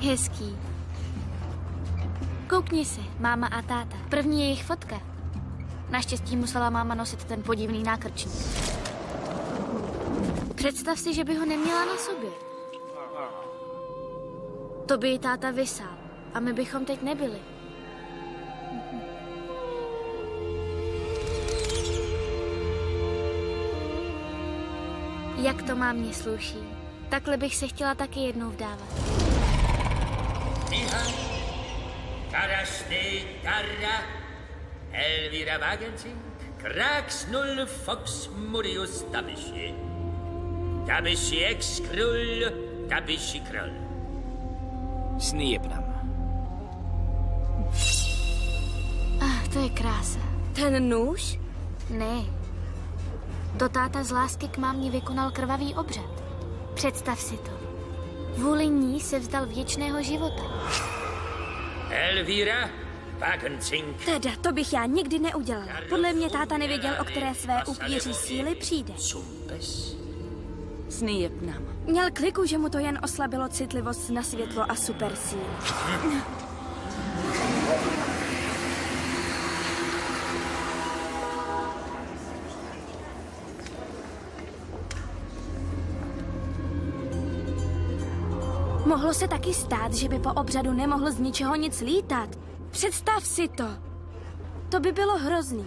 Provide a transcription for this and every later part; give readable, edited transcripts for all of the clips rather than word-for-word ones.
Hezký. Koukni si, máma a táta. První je jejich fotka. Naštěstí musela máma nosit ten podivný nákrčník. Představ si, že by ho neměla na sobě. To by ji táta vysál. A my bychom teď nebyli. Jak to mámě sluší. Takhle bych se chtěla taky jednou vdávat. Miha, Karasny, Darra, Elvira Wagencink, Kraxnull, Fox, Murius, Dabiši. Dabiši ex-krull, Dabiši krull. Snípnam. To je krása. Ten nůž? Ne. To táta z lásky k mámě vykonal krvavý obřad. Představ si to. Kvůli ní se vzdal věčného života. Elvira Wagencink. Teda, to bych já nikdy neudělala. Podle mě táta nevěděl, o které své upíří síly přijde. Snípnam. Měl kliku, že mu to jen oslabilo citlivost na světlo a supersíly. Mohlo se taky stát, že by po obřadu nemohl z ničeho nic lítat. Představ si to. To by bylo hrozný.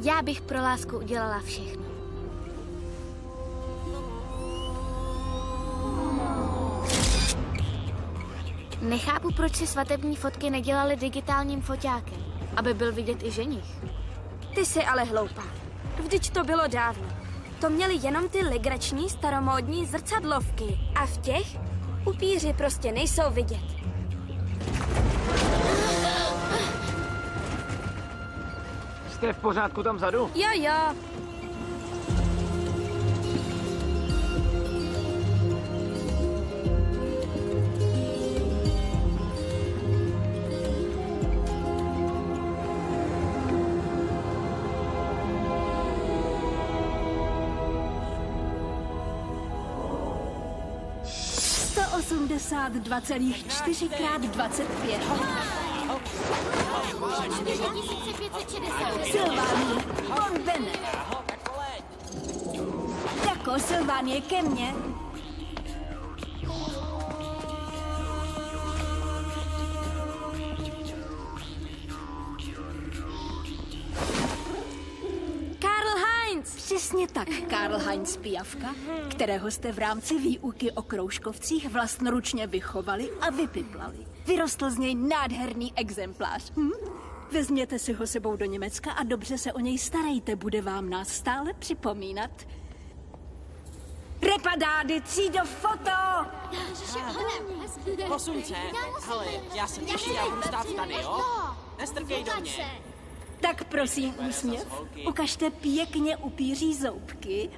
Já bych pro lásku udělala všechno. Nechápu, proč si svatební fotky nedělali digitálním foťákem, aby byl vidět i ženich. Ty jsi ale hloupá. Vždyť to bylo dávno. To měli jenom ty legrační staromódní zrcadlovky. A v těch upíři prostě nejsou vidět. Jste v pořádku tam vzadu? Jo. $182,4 x 25. Sylvánie, von Bene. Jako Sylvánie ke mně. Přesně tak, Karl-Heinz Pijavka, kterého jste v rámci výuky o kroužkovcích vlastnoručně vychovali a vypiplali. Vyrostl z něj nádherný exemplář. Vezměte si ho sebou do Německa a dobře se o něj starejte, bude vám nás stále připomínat. Repadády, třído, foto! Posuň se, hele, já jsem ještě, já budu stát tady, jo? Nestrkej do mě. Tak prosím, úsměv. Ukažte pěkně upíří zoubky.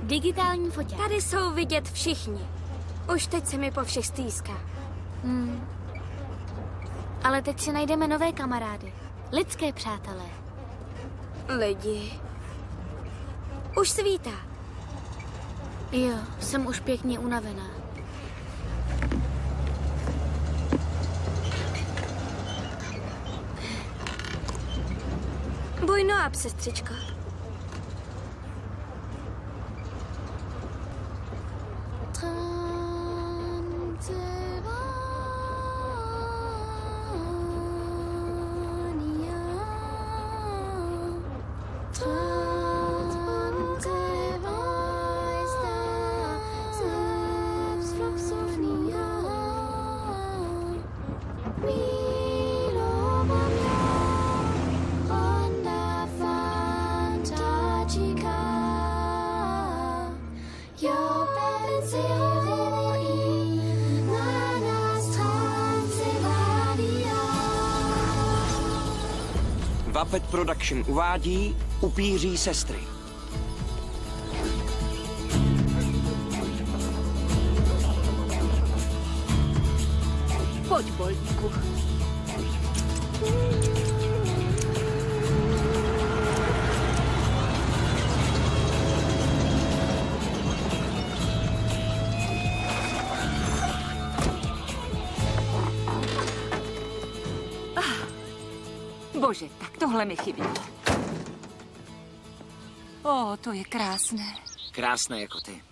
Digitální foťák. Tady jsou vidět všichni. Už teď se mi po všech stýská. Ale teď si najdeme nové kamarády. Lidské přátelé. Lidi. Už svítá. Jo, jsem už pěkně unavená. Buď no up, sestřičko. Vapet Production uvádí Upíří sestry. Pojď, Bolíku. Bože, tak tohle mi chybí. To je krásné. Krásné jako ty.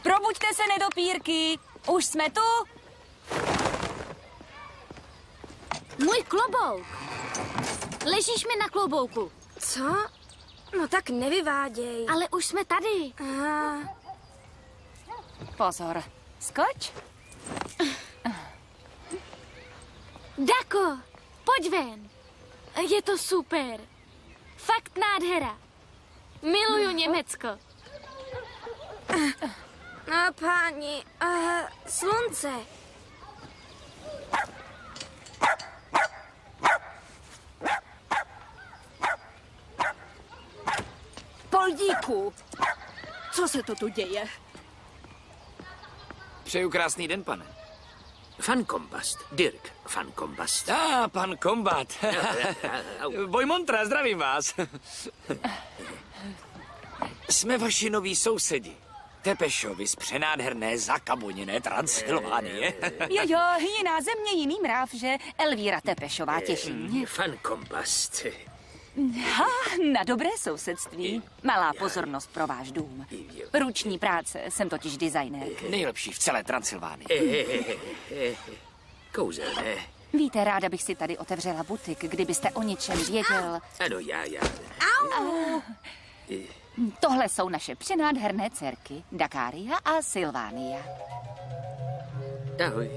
Probuďte se, nedopírky. Už jsme tu? Můj klobouk. Ležíš mi na klobouku. Co? No tak nevyváděj. Ale už jsme tady. Pozor. Skoč. Dako, pojď ven. Je to super. Fakt nádhera. Miluju Německo. No, páni, slunce. Poldíku, co se to tu děje? Přeju krásný den, pane. Van Kombast. Dirk Van Kombast. Pan Kombat. Boj Montra, zdravím vás. Jsme vaši noví sousedi. Tepešovi z přenádherné zakaboněné Transylvánie. Jo, jiná země, jiný mráv, že? Elvíra Tepešová, těší mě. Van Kombast. Na dobré sousedství. Malá pozornost pro váš dům. Ruční práce, jsem totiž designér. Nejlepší v celé Transylvánii. Kouzelné. Víte, ráda bych si tady otevřela butik, kdybyste o něčem věděl. Ano, já. Tohle jsou naše přenádherné dcerky, Dakária a Sylvánia. Ahoj.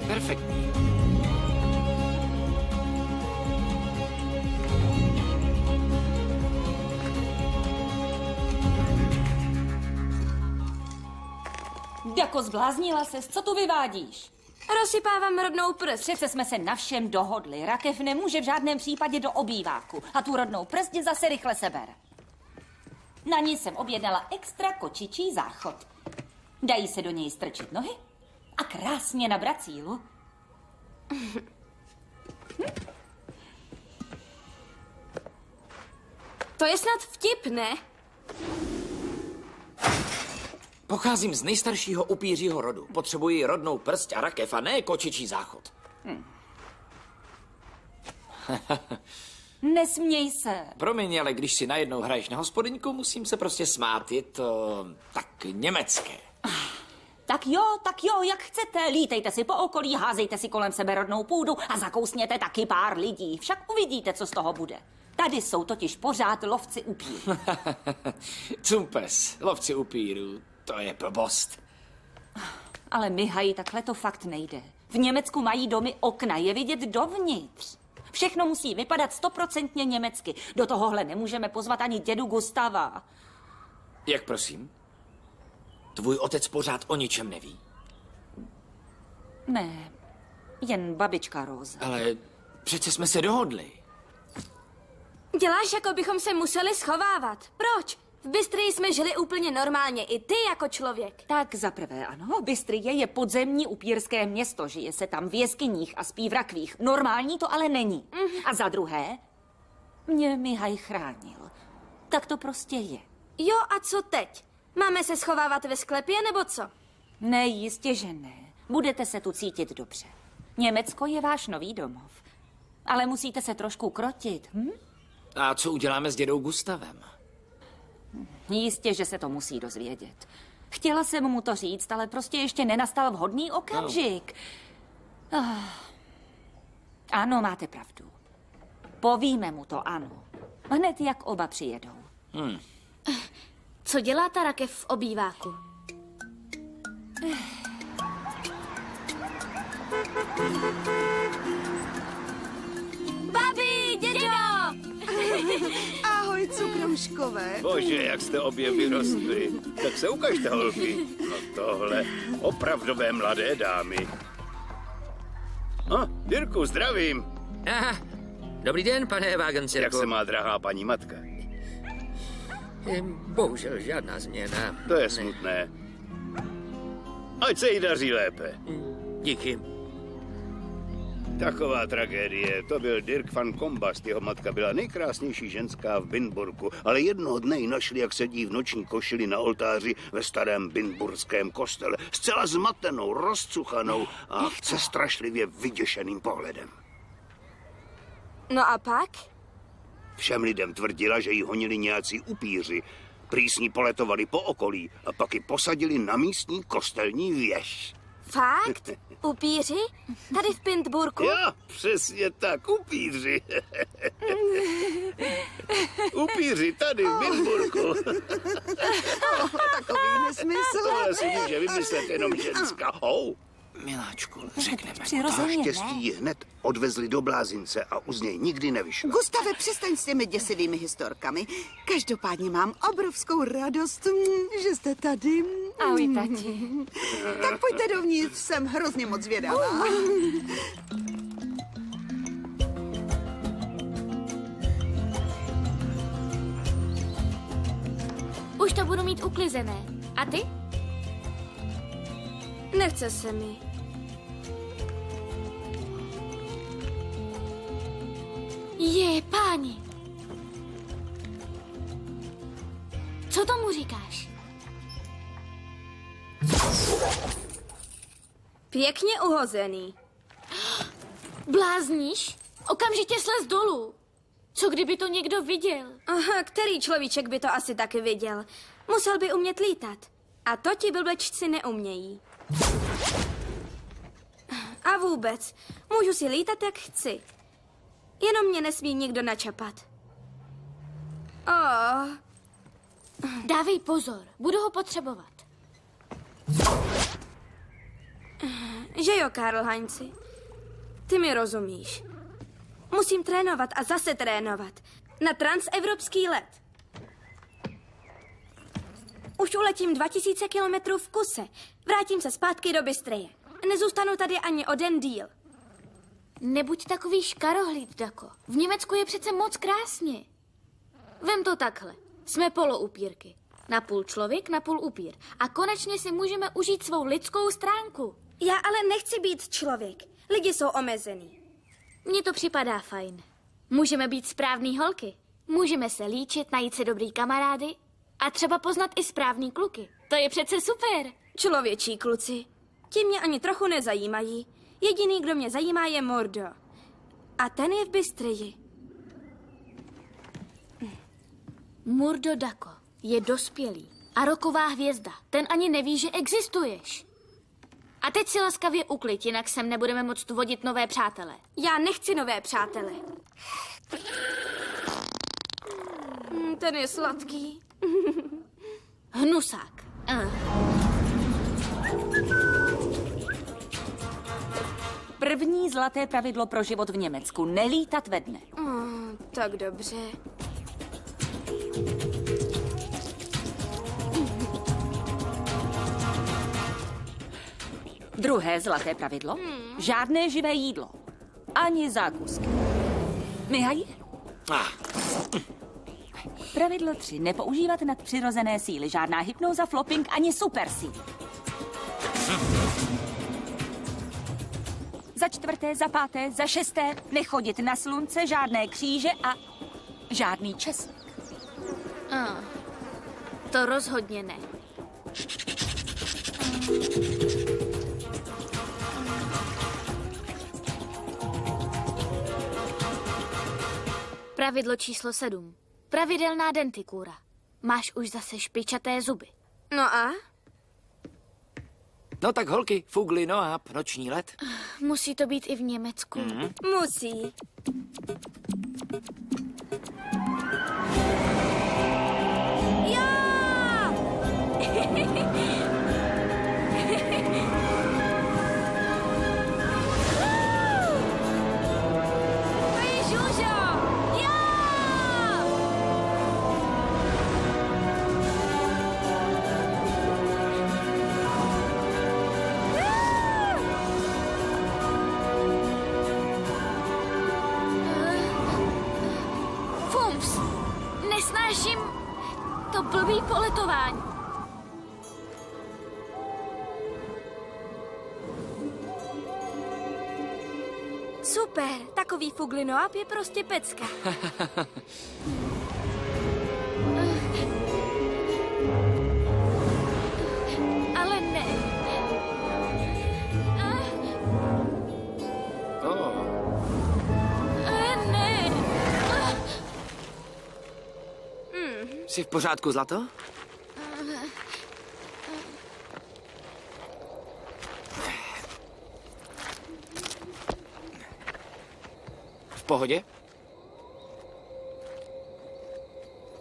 Perfektní. Dako, zbláznila ses, co tu vyvádíš? Rozsypávám rodnou prst. Přece jsme se na všem dohodli. Rakev nemůže v žádném případě do obýváku. A tu rodnou prst zase rychle seber. Na ní jsem objednala extra kočičí záchod. Dají se do něj strčit nohy a krásně nabrat sílu. To je snad vtip, ne? Pocházím z nejstaršího upířího rodu. Potřebuji rodnou prst a rakev a ne kočičí záchod. Nesměj se. Promiň, ale když si najednou hraješ na hospodyňku, musím se prostě smát. Je to tak německé. Tak jo, jak chcete. Lítejte si po okolí, házejte si kolem sebe rodnou půdu a zakousněte taky pár lidí. Však uvidíte, co z toho bude. Tady jsou totiž pořád lovci upírů. Cumpes, lovci upírů, to je blbost. Ale Mihaji, takhle to fakt nejde. V Německu mají domy okna, je vidět dovnitř. Všechno musí vypadat 100% německy. Do tohohle nemůžeme pozvat ani dědu Gustava. Jak prosím? Tvůj otec pořád o ničem neví. Ne, jen babička Róza. Ale přece jsme se dohodli. Děláš, jako bychom se museli schovávat. Proč? V Bystrii jsme žili úplně normálně, i ty jako člověk. Tak zaprvé ano, Bystrie je podzemní upírské město, žije se tam v jeskyních a spí v rakvích. Normální to ale není. A za druhé, mě Mihaj chránil. Tak to prostě je. Jo, a co teď? Máme se schovávat ve sklepě, nebo co? Ne, jistě, že ne. Budete se tu cítit dobře. Německo je váš nový domov. Ale musíte se trošku krotit, A co uděláme s dědou Gustavem? Jistě, že se to musí dozvědět. Chtěla jsem mu to říct, ale prostě ještě nenastal vhodný okamžik. Ano, máte pravdu. Povíme mu to, ano. Hned, jak oba přijedou. Co dělá ta rakev v obýváku? Babi, dědo! Ahoj, cukroškové. Bože, jak jste obě vyrostly. Tak se ukažte, holky. No tohle, opravdové mladé dámy. Dirku, zdravím. Aha, dobrý den, pane Wagencirku. Jak se má drahá paní matka? Bohužel žádná změna. To je smutné. Ať se jí daří lépe. Díky. Taková tragédie. To byl Dirk van Combast. Jeho matka byla nejkrásnější ženská v Binburgu, ale jednoho dne ji našli, jak sedí v noční košili na oltáři ve starém binburském kostele. Zcela zmatenou, rozcuchanou a strašlivě vyděšeným pohledem. No a pak? Všem lidem tvrdila, že ji honili nějací upíři. Prý s ní poletovali po okolí a pak ji posadili na místní kostelní věž. Fakt? Upíři? Tady v Pintburku? Jo, přesně tak, upíři. Upíři tady v Binburku. Takový nesmysl. Tohle si může vymyslet jenom ženská. Miláčku, řekneme. Naštěstí ji hned odvezli do blázince a už z něj nikdy nevyšla. Gustave, přestaň s těmi děsivými historkami. Každopádně mám obrovskou radost, že jste tady. Ahoj, tati. Tak pojďte dovnitř, jsem hrozně moc zvědavá. Už to budu mít uklizené. A ty? Nechce se mi. Páni. Co tomu říkáš? Pěkně uhozený. Blázníš? Okamžitě slez dolů. Co kdyby to někdo viděl? Aha, který človíček by to asi taky viděl? Musel by umět lítat. A to ti blbečci neumějí. A vůbec, můžu si lítat, jak chci. Jenom mě nesmí nikdo načapat. Dávej pozor, budu ho potřebovat. Že jo, Karl-Heinzi? Ty mi rozumíš. Musím trénovat a zase trénovat. Na transevropský let. Už uletím 2000 kilometrů v kuse. Vrátím se zpátky do Bystreje. Nezůstanu tady ani o den díl. Nebuď takový škarohlíd, Dako. V Německu je přece moc krásně. Vem to takhle. Jsme poloupírky. Napůl člověk, napůl upír. A konečně si můžeme užít svou lidskou stránku. Já ale nechci být člověk. Lidi jsou omezený. Mně to připadá fajn. Můžeme být správný holky. Můžeme se líčit, najít si dobrý kamarády a třeba poznat i správný kluky. To je přece super. Člověčí kluci. Ti mě ani trochu nezajímají. Jediný, kdo mě zajímá, je Mordo. A ten je v Bystreji. Murdo Dako je dospělý a roková hvězda. Ten ani neví, že existuješ. A teď si laskavě uklid, jinak sem nebudeme moct vodit nové přátele. Já nechci nové přátele. Ten je sladký. Hnusák. První zlaté pravidlo pro život v Německu. Nelítat ve dne. Tak dobře. Druhé zlaté pravidlo. Žádné živé jídlo. Ani zákusky. Mihaj? Pravidlo 3. Nepoužívat nadpřirozené síly. Žádná hypnóza, flopping ani supersíly. Za čtvrté, za páté, za šesté. Nechodit na slunce, žádné kříže a žádný česnek. To rozhodně ne. Pravidlo číslo 7. Pravidelná dentikúra. Máš už zase špičaté zuby. No a? No tak holky, Fugli Noab, noční let. Musí to být i v Německu. Musí. To blbý poletování. Super, takový fuglinoap je prostě pecka. Ale ne. Ne. Jsi v pořádku, Zlato? V pohodě?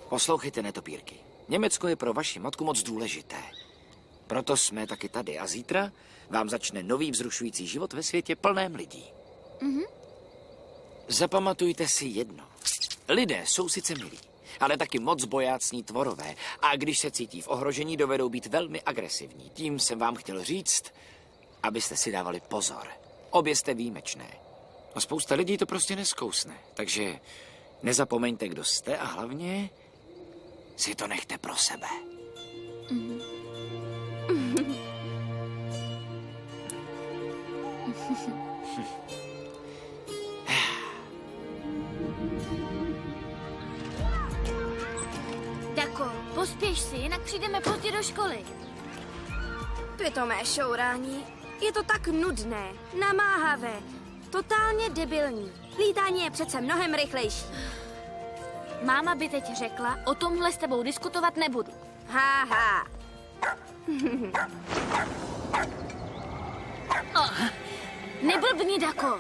Poslouchejte, netopírky. Německo je pro vaši matku moc důležité. Proto jsme taky tady. A zítra vám začne nový vzrušující život ve světě plném lidí. Zapamatujte si jedno. Lidé jsou sice milí, ale taky moc bojácní tvorové. A když se cítí v ohrožení, dovedou být velmi agresivní. Tím jsem vám chtěl říct, abyste si dávali pozor. Obě jste výjimečné. A spousta lidí to prostě neskousne. Takže nezapomeňte, kdo jste a hlavně si to nechte pro sebe. Dako, pospěš si, jinak přijdeme pozdě do školy. Pitomé šourání. Je to tak nudné, namáhavé, totálně debilní. Lítání je přece mnohem rychlejší. Máma by teď řekla, o tomhle s tebou diskutovat nebudu. Haha. Neblbni, Dako.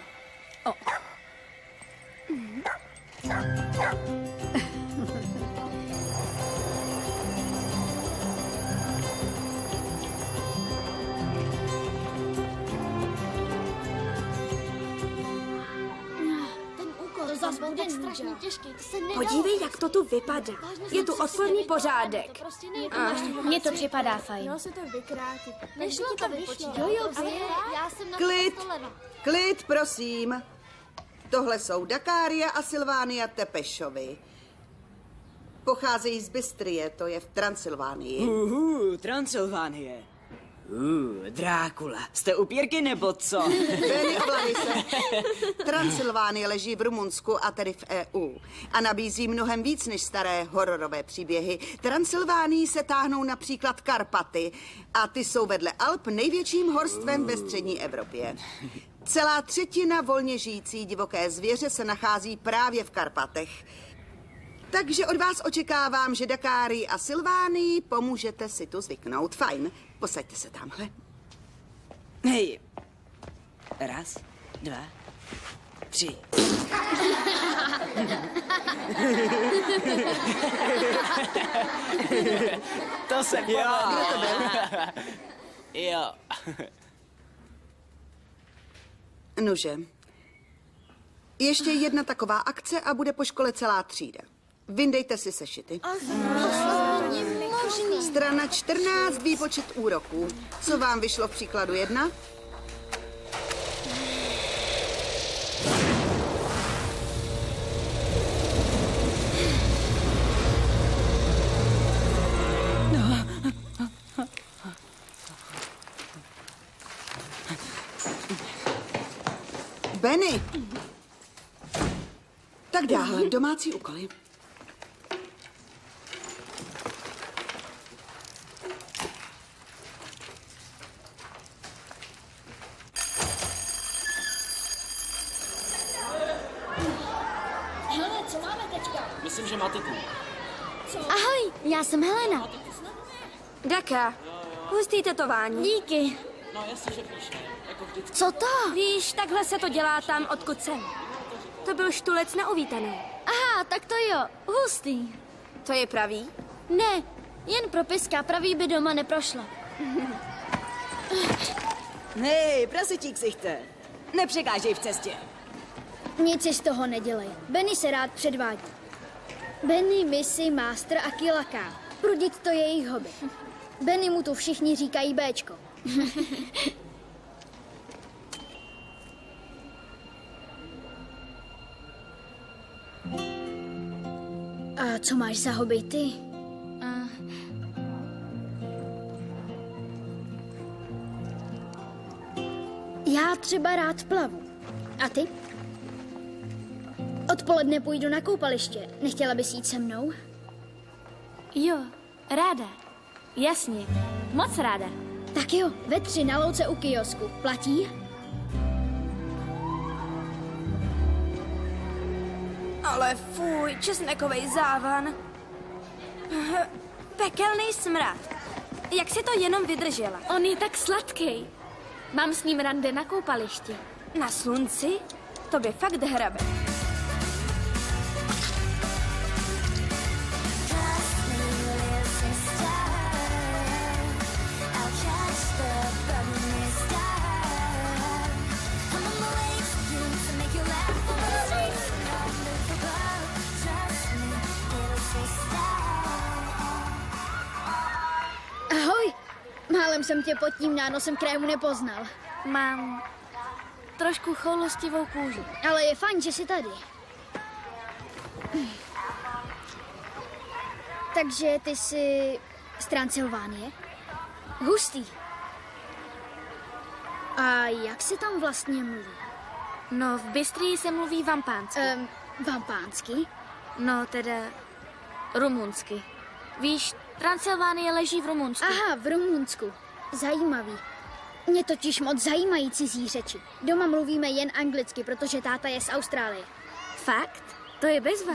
Podívej, jak to tu vypadá. Je tu odporný pořádek. Mně to připadá fajn. Klid, prosím. Tohle jsou Dakária a Silvánia Tepešovi. Pocházejí z Bystrie, to je v Transylvánii. Transylvánie. Drákula. Jste upírky nebo co? Benny, ovládej se. Transylvánie leží v Rumunsku a tedy v EU. A nabízí mnohem víc než staré hororové příběhy. Transylvánii se táhnou například Karpaty. A ty jsou vedle Alp největším horstvem ve střední Evropě. Celá třetina volně žijící divoké zvěře se nachází právě v Karpatech. Takže od vás očekávám, že Dakárii a Silvánii pomůžete si tu zvyknout. Fajn, posaďte se tamhle. Hej. 1, 2, 3. To se povedlo. Jo. Nože. Ještě jedna taková akce a bude po škole celá třída. Vyndejte si sešity. Strana 14, výpočet úroků. Co vám vyšlo v příkladu 1? Benny! Tak dále, domácí úkoly. Hele, co máme teďka? Myslím, že matiku. Ahoj, já jsem Helena. Daka, hustý tetování. Díky. No jasně, že píše. Jako vždycky. Co to? Víš, takhle se to dělá tam, odkud jsem. To byl štulec na uvítanou. Aha, tak to jo, hustý. To je pravý? Ne, jen propiska, pravý by doma neprošla. Hej, prasečí ksichte. Nepřekážej v cestě. Nic si z toho nedělej. Benny se rád předvádí. Benny, Missy, Master a Kilaka. Prudit to je jejich hobby. Benny mu tu všichni říkají Béčko. A co máš za hobby ty? třeba rád plavu. A ty? Odpoledne půjdu na koupaliště. Nechtěla bys jít se mnou? Jo, ráda. Jasně, moc ráda. Tak jo, ve 3 na louce u kiosku. Platí? Ale fuj, česnekovej závan. Pekelný smrad. Jak si to jenom vydržela? On je tak sladký. Mám s ním rande na koupališti. Na slunci? To by fakt hrabe. Ahoj. Málem jsem tě pod tím nánosem krému nepoznal. Mám trošku choulostivou kůži. Ale je fajn, že jsi tady. Takže ty jsi z Transylvánie? Hustý. A jak se tam vlastně mluví? No, v Bystrii se mluví vampánsky. Vampánsky? No, teda rumunsky. Víš, Transylvánie leží v Rumunsku. Aha, v Rumunsku. Zajímavý. Mě totiž moc zajímají cizí řeči. Doma mluvíme jen anglicky, protože táta je z Austrálie. Fakt? To je bezva.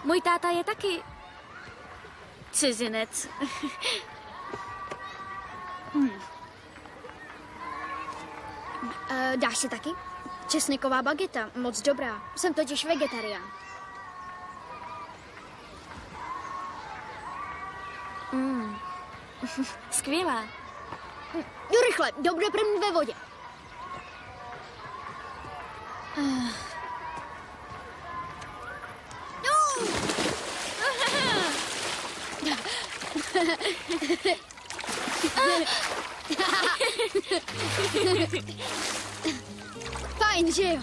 Můj táta je taky cizinec. Dáš si taky? Česneková bageta, moc dobrá. Jsem totiž vegetarián. Skvělá. Jo, rychle, dobře první ve vodě. Fajn, že jo?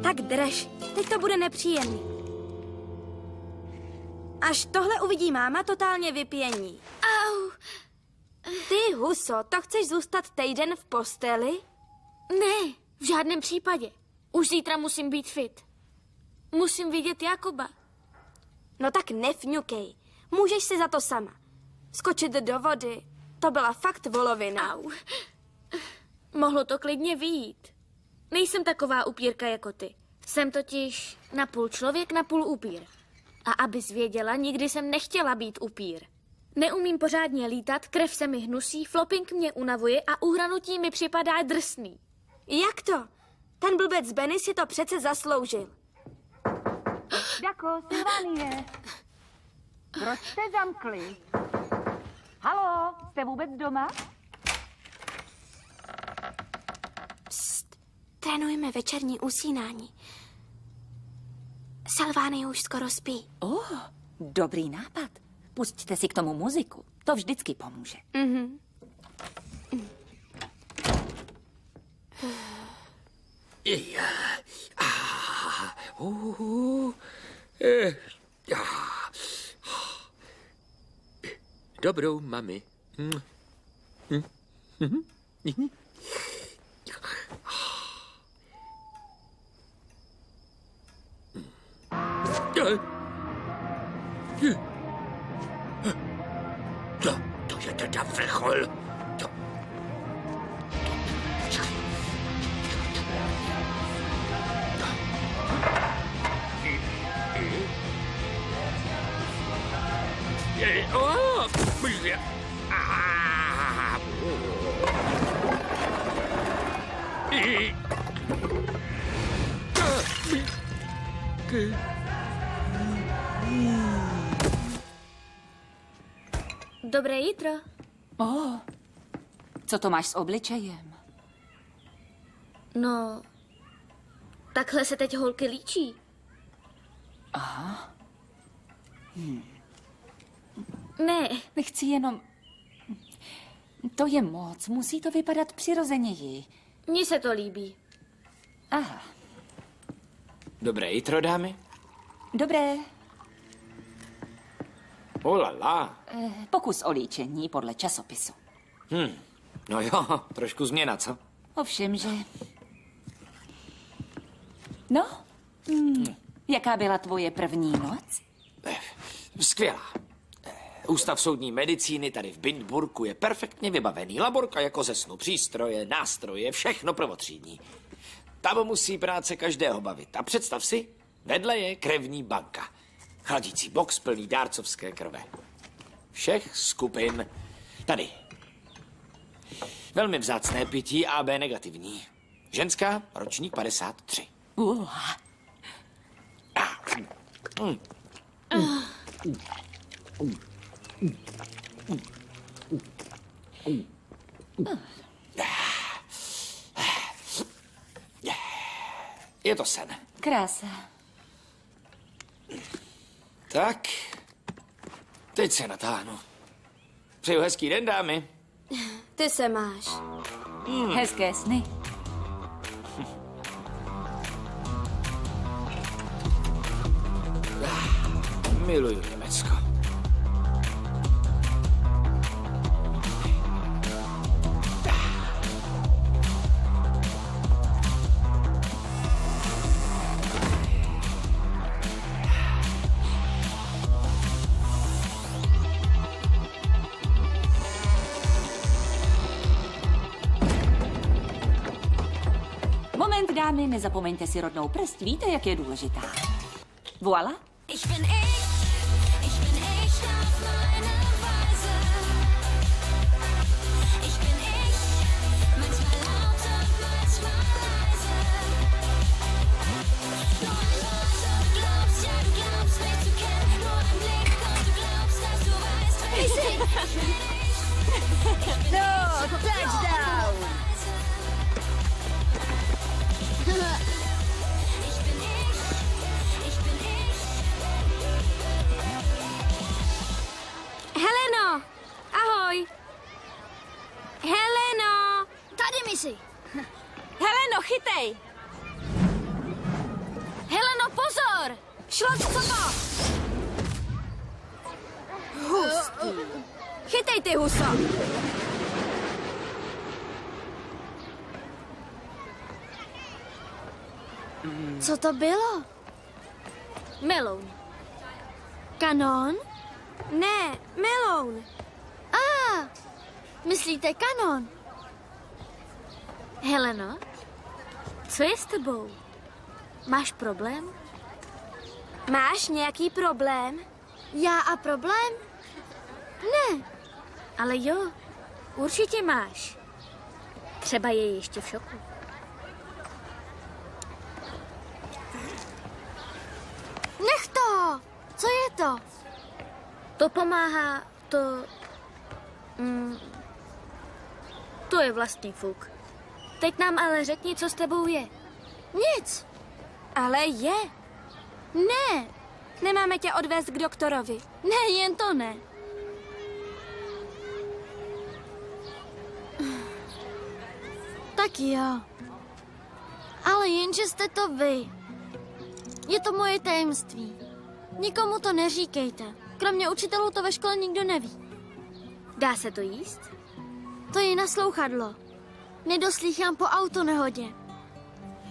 Tak drž, teď to bude nepříjemný. Až tohle uvidí máma, totálně vypění. Au. Ty, huso, to chceš zůstat týden v posteli? Ne, v žádném případě. Už zítra musím být fit. Musím vidět Jakoba. No tak nefňukej. Můžeš si za to sama. Skočit do vody, to byla fakt volovina. Au. Mohlo to klidně vyjít. Nejsem taková upírka jako ty. Jsem totiž napůl člověk, napůl upír. A abys věděla, nikdy jsem nechtěla být upír. Neumím pořádně lítat, krev se mi hnusí, flopping mě unavuje a uhranutí mi připadá drsný. Jak to? Ten blbec Benny si to přece zasloužil. Dako, Sylvánie. Proč jste zamkli? Haló, jste vůbec doma? Psst, trénujeme večerní usínání. Sylvánie už skoro spí. Dobrý nápad. Pusťte si k tomu muziku. To vždycky pomůže. Dobrou, mami. To je teda vrchol. Dobré jitro. Co to máš s obličejem? No, takhle se teď holky líčí. Aha. Ne, Nechci jenom... To je moc, musí to vypadat přirozeněji. mně se to líbí. Aha, Dobré jitro, dámy. dobré. Olala. Pokus o líčení podle časopisu. No jo, trošku změna, co? Ovšem, že... No, jaká byla tvoje první noc? Skvělá. Ústav soudní medicíny tady v Bindburku je perfektně vybavený. Laborka jako ze snu, přístroje, nástroje, všechno prvotřídní. Tam musí práce každého bavit. A představ si, vedle je krevní banka. Chladící box plný dárcovské krve. Všech skupin tady. Velmi vzácné pití AB negativní. Ženská, ročník 53. Je to sen. Krása. Tak, teď se natáhnu. Přeju hezký den, dámy. Ty se máš. Hezké sny. Miluju Německo. Moment, dámy, nezapomeňte si rodnou prst. Víte, jak je důležitá. Voilà. Ich bin ich auf meine Weise. Ich bin ich, manchmal laut und manchmal leise. Nur ein Wort und du glaubst, ja du glaubst mich zu kennen. Nur ein Blick und du glaubst, dass du weißt, wer ich bin. No, touchdown! Heleno! Ahoj! Heleno! Tady, misi. Heleno, chytej! Heleno, pozor! Šlo, co to? Hustý. Chytej ty, huso! Co to bylo? Meloun. Kanon? Ne, meloun. Myslíte kanon? Heleno, co je s tebou? Máš problém? Máš nějaký problém? Já a problém? Ne. Ale jo, určitě máš. Třeba je ještě v šoku. Nech to! Co je to? To pomáhá, to je vlastní fuk. Teď nám ale řekni, co s tebou je. Nic. Ale je. Ne. Nemáme tě odvést k doktorovi. Ne, jen to ne. Tak jo. Ale jenže jste to vy. Je to moje tajemství. Nikomu to neříkejte. Kromě učitelů to ve škole nikdo neví. Dá se to jíst? To je naslouchadlo. Nedoslýchám po autonehodě.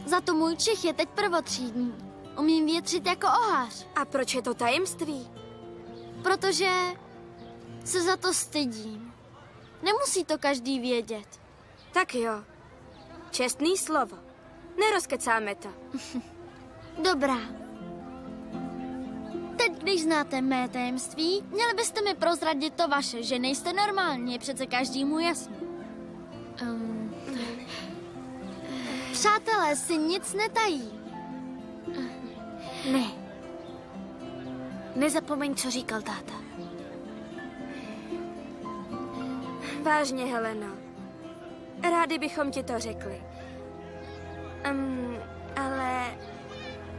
Za to můj Čech je teď prvotřídní. Umím větřit jako ohář. A proč je to tajemství? Protože se za to stydím. Nemusí to každý vědět. Tak jo. Čestný slovo. Nerozkecáme to. Dobrá. Teď, když znáte mé tajemství, měli byste mi prozradit to vaše, že nejste normální, je přece každému jasný. Přátelé si nic netají. Ne. Nezapomeň, co říkal táta. Vážně, Heleno. Rádi bychom ti to řekli. Ale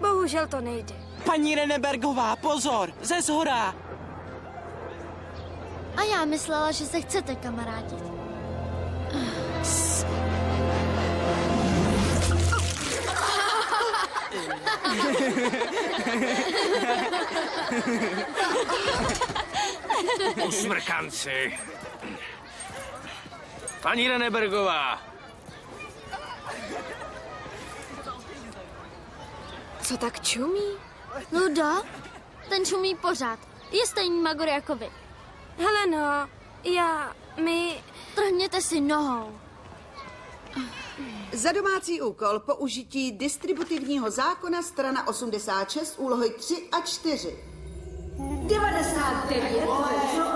bohužel to nejde. Paní Renebergová, pozor, ze zhora! A já myslela, že se chcete kamarádit. Usmrkanci. Paní Renebergová. Co tak čumí? Ludo, ten čumí pořád. Je stejný magor jako vy. Hele no, Trhněte si nohou. Za domácí úkol použití distributivního zákona strana 86, úlohy 3 a 4. 99,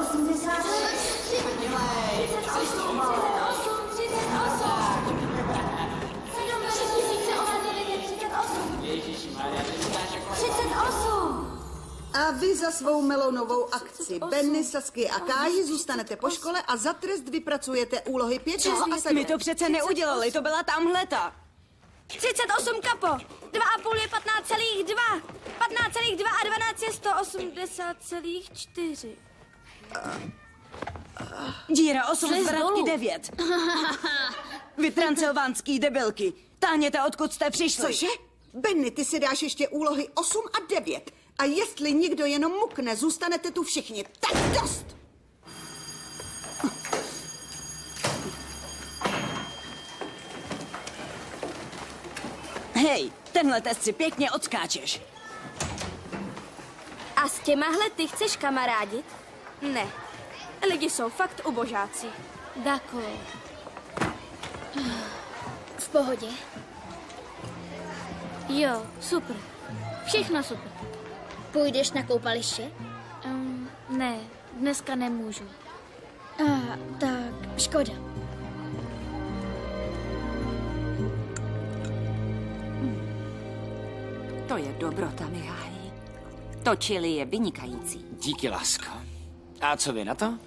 86, 38. A vy za svou melounovou akci Benny, Sasky a Káji zůstanete po škole a za trest vypracujete úlohy 5, 6 a 7. My to přece neudělali, to byla tamhleta. 38 kapo. 2,5 je 15,2. 15,2 a 12 je 180,4. Díra 8 zvrátky 9. Vy transylvánský debilky. Táhněte, odkud jste přišli. Cože? Benny, ty si dáš ještě úlohy 8 a 9. A jestli někdo jenom mukne, zůstanete tu všichni. Tak dost! Hej, tenhle test si pěkně odskáčeš. A s těmahle ty chceš kamarádit? Ne. Lidi jsou fakt ubožáci. Dako. V pohodě. Jo, super. Všechno super. Půjdeš na koupaliště? Ne, dneska nemůžu. Tak škoda. To je dobrota, Mihály. To chili je vynikající. Díky, lásko. A co vy na to?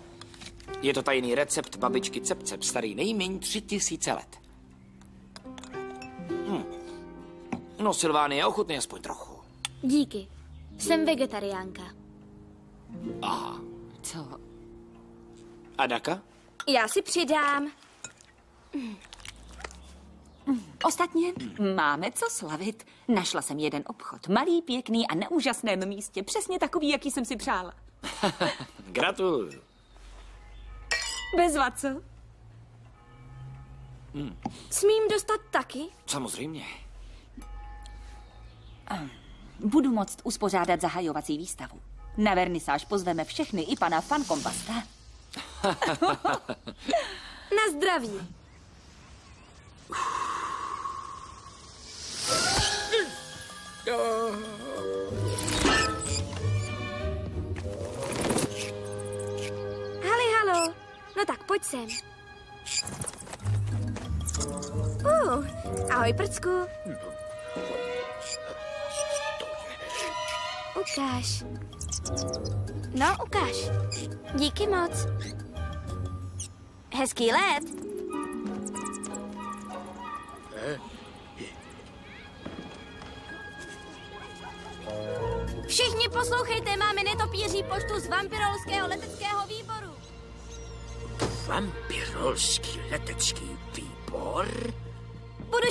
Je to tajný recept babičky Cep-Cep, starý nejméně 3000 let. No, Silvánie, ochutnej aspoň trochu. Díky. Jsem vegetariánka. Aha. Co? A Daka? Já si přidám. Ostatně máme co slavit. Našla jsem jeden obchod. Malý, pěkný a na úžasném místě. Přesně takový, jaký jsem si přála. Gratuluju. Bezva, co? Smím dostat taky? Samozřejmě. Budu moct uspořádat zahajovací výstavu. Na vernisáž pozveme všechny, i pana Fankompasta. Na zdraví. Halo. No tak pojď sem. Ahoj, prcku. Ukáž. No, ukáž. Díky moc. Hezký let. Všichni poslouchejte, máme netopíří poštu z vampirolského leteckého výboru. Vampirolský letecký výbor? Budu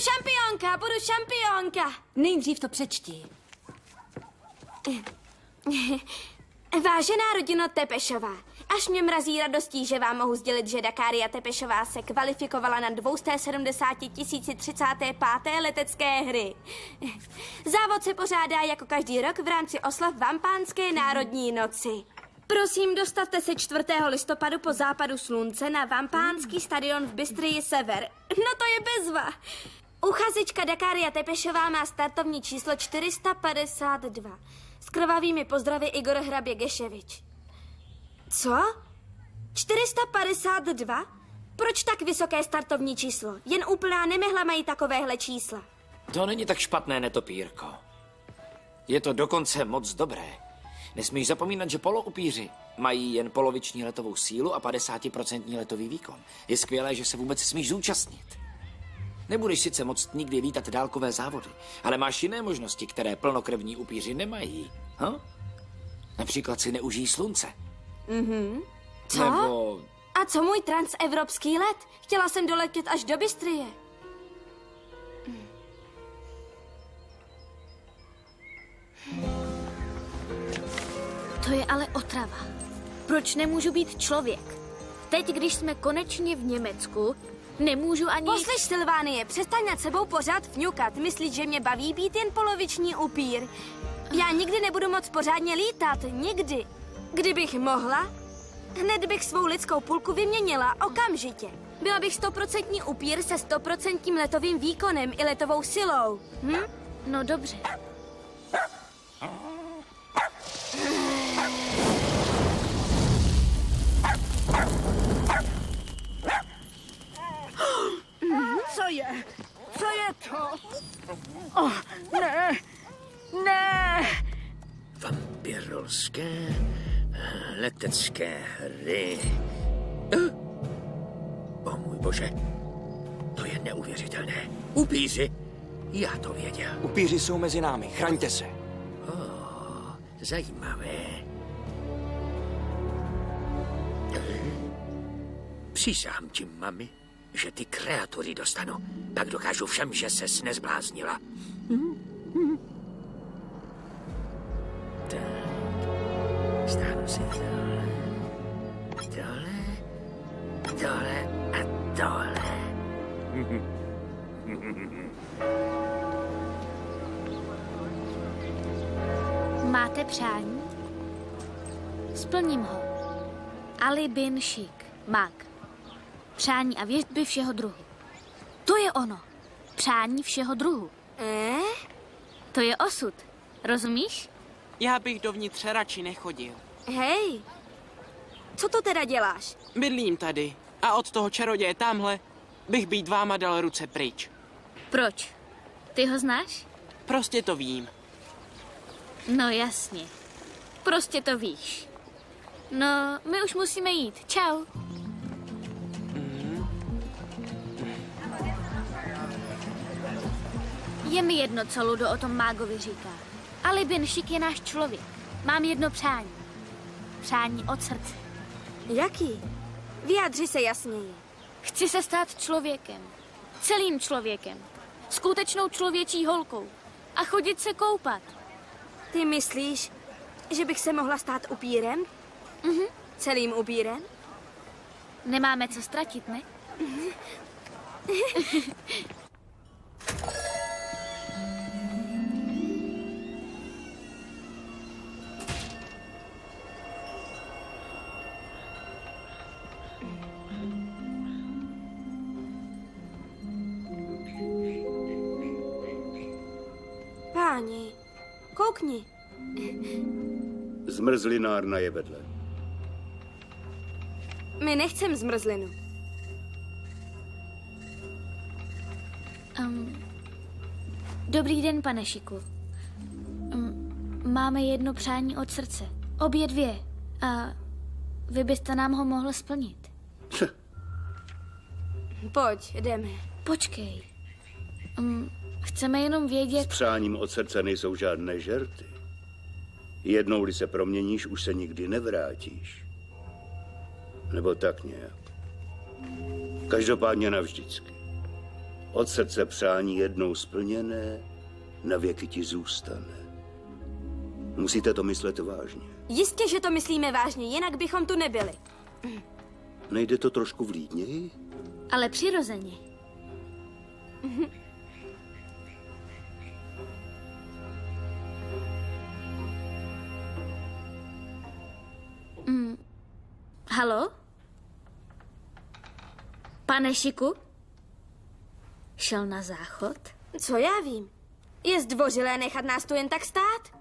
šampionka. Nejdřív to přečti. Vážená rodino Tepešová, až mě mrazí radostí, že vám mohu sdělit, že Dakária Tepešová se kvalifikovala na 270 035. letecké hry. Závod se pořádá jako každý rok v rámci oslav Vampánské národní noci. Prosím, dostavte se 4. listopadu po západu slunce na Vampánský stadion v Bystrii Sever. No to je bezva. Uchazečka Dakária Tepešová má startovní číslo 452. S krvavými pozdravy Igor Hrabě Geševič. Co? 452? Proč tak vysoké startovní číslo? Jen úplná nemehla mají takovéhle čísla. To není tak špatné, netopírko. Je to dokonce moc dobré. Nesmíš zapomínat, že poloupíři mají jen poloviční letovou sílu a 50% letový výkon. Je skvělé, že se vůbec smíš zúčastnit. Nebudeš sice moct nikdy lítat dálkové závody, ale máš jiné možnosti, které plnokrevní upíři nemají. Například si neužijí slunce. Co? Nebo... A co můj transevropský let? Chtěla jsem doletět až do Bystrie. To je ale otrava. Proč nemůžu být člověk? Teď, když jsme konečně v Německu, nemůžu ani... Poslyš, Silvánie, přestaň nad sebou pořád vňukat. Myslíš, že mě baví být jen poloviční upír? Já nikdy nebudu moc pořádně lítat, nikdy. Kdybych mohla, hned bych svou lidskou půlku vyměnila okamžitě. Byla bych 100% upír se 100% letovým výkonem i letovou silou. No dobře. Co je? Co je to? Oh, ne! Ne! Vampirolské letecké hry. O můj bože, to je neuvěřitelné. Upíři, já to věděl. Upíři jsou mezi námi, chraňte se. Zajímavé. Přísahám ti, mami, že ty kreatury dostanu. Pak dokážu všem, že ses nezbláznila. Tak, stáhnu si tohle, tohle a tohle. Máte přání? Splním ho. Ali bin Šik, mag. Přání a věštby všeho druhu. To je ono. Přání všeho druhu. To je osud. Rozumíš? Já bych dovnitř radši nechodil. Hej, co to teda děláš? Bydlím tady a od toho čaroděje tamhle bych být váma dal ruce pryč. Proč? Ty ho znáš? Prostě to vím. No jasně. Prostě to víš. No, my už musíme jít. Čau. Je mi jedno, co Ludo o tom mágovi říká. Ali bin Šik je náš člověk. Mám jedno přání. Přání od srdce. Jaký? Vyjádři se jasněji. Chci se stát člověkem. Celým člověkem. Skutečnou člověčí holkou. A chodit se koupat. Ty myslíš, že bych se mohla stát upírem? Celým upírem? Nemáme co ztratit, ne? Páni, koukni. Zmrzlinárna je vedle. My nechcem zmrzlinu. Dobrý den, pane Šiku. Máme jedno přání od srdce. Obě dvě. A vy byste nám ho mohl splnit. Pojď, jdeme. Počkej. Chceme jenom vědět... S přáním od srdce nejsou žádné žerty. Jednou-li se proměníš, už se nikdy nevrátíš. Nebo tak nějak. Každopádně navždycky. Od srdce přání jednou splněné, na věky ti zůstane. Musíte to myslet vážně. Jistě, že to myslíme vážně, jinak bychom tu nebyli. Nejde to trošku vlídněji? Ale přirozeně. Halo? Pane Šiku? Šel na záchod? Co já vím? Je zdvořilé nechat nás tu jen tak stát?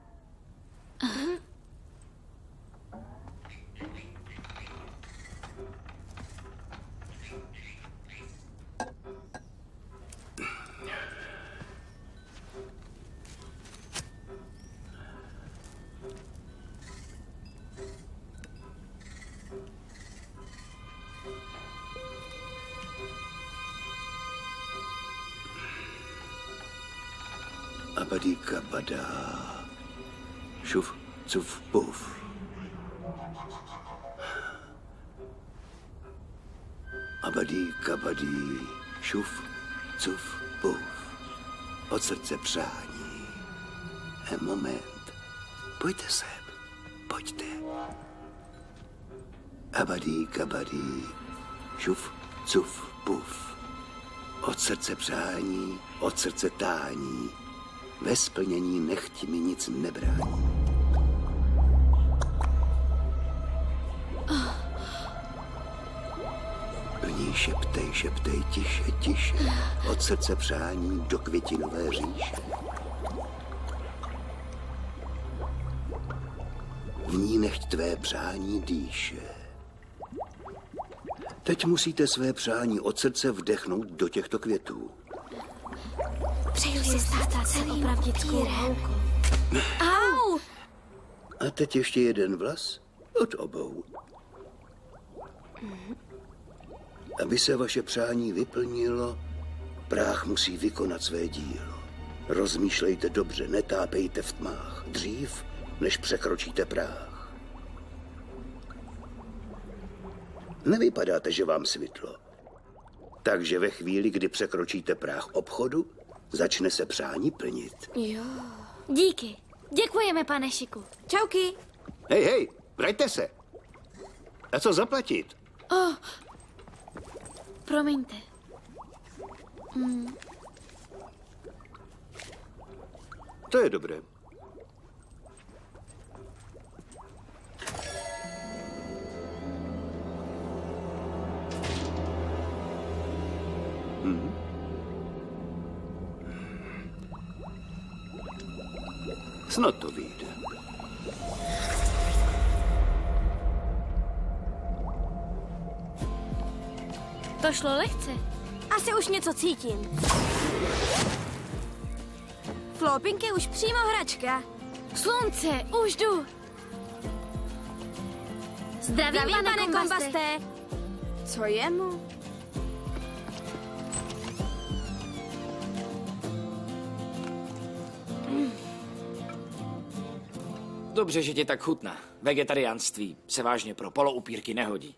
Abadíka badá. Šuf, cuf, puf. Abadíka badí. Šuf, cuf, puf. Od srdce přání. Moment. Pojďte sem. Pojďte. Abadí, kabadí, šuf, cuf, puf. Od srdce přání, od srdce tání. Ve splnění nechť mi nic nebrání. V ní šeptej, šeptej, tiše, tiše. Od srdce přání do květinové říše. V ní nechť tvé přání dýše. Teď musíte své přání od srdce vdechnout do těchto květů. Přeju si stát celým opravdickou holkou. Au! A teď ještě jeden vlas od obou. Aby se vaše přání vyplnilo, práh musí vykonat své dílo. Rozmýšlejte dobře, netápejte v tmách. Dřív, než překročíte práh. Nevypadáte, že vám svitlo. Takže ve chvíli, kdy překročíte práh obchodu, začne se přání plnit. Jo. Díky. Děkujeme, pane Šiku. Čauky. Hej, hej, vraťte se. A co zaplatit? Oh. Promiňte. To je dobré. Snad to vyjde. To šlo lehce. Asi už něco cítím. Flopink je už přímo hračka. Slunce, už jdu. Zdravím, pane Kombaste. Co je mu? Dobře, že tě tak chutná. Vegetariánství se vážně pro poloupírky nehodí.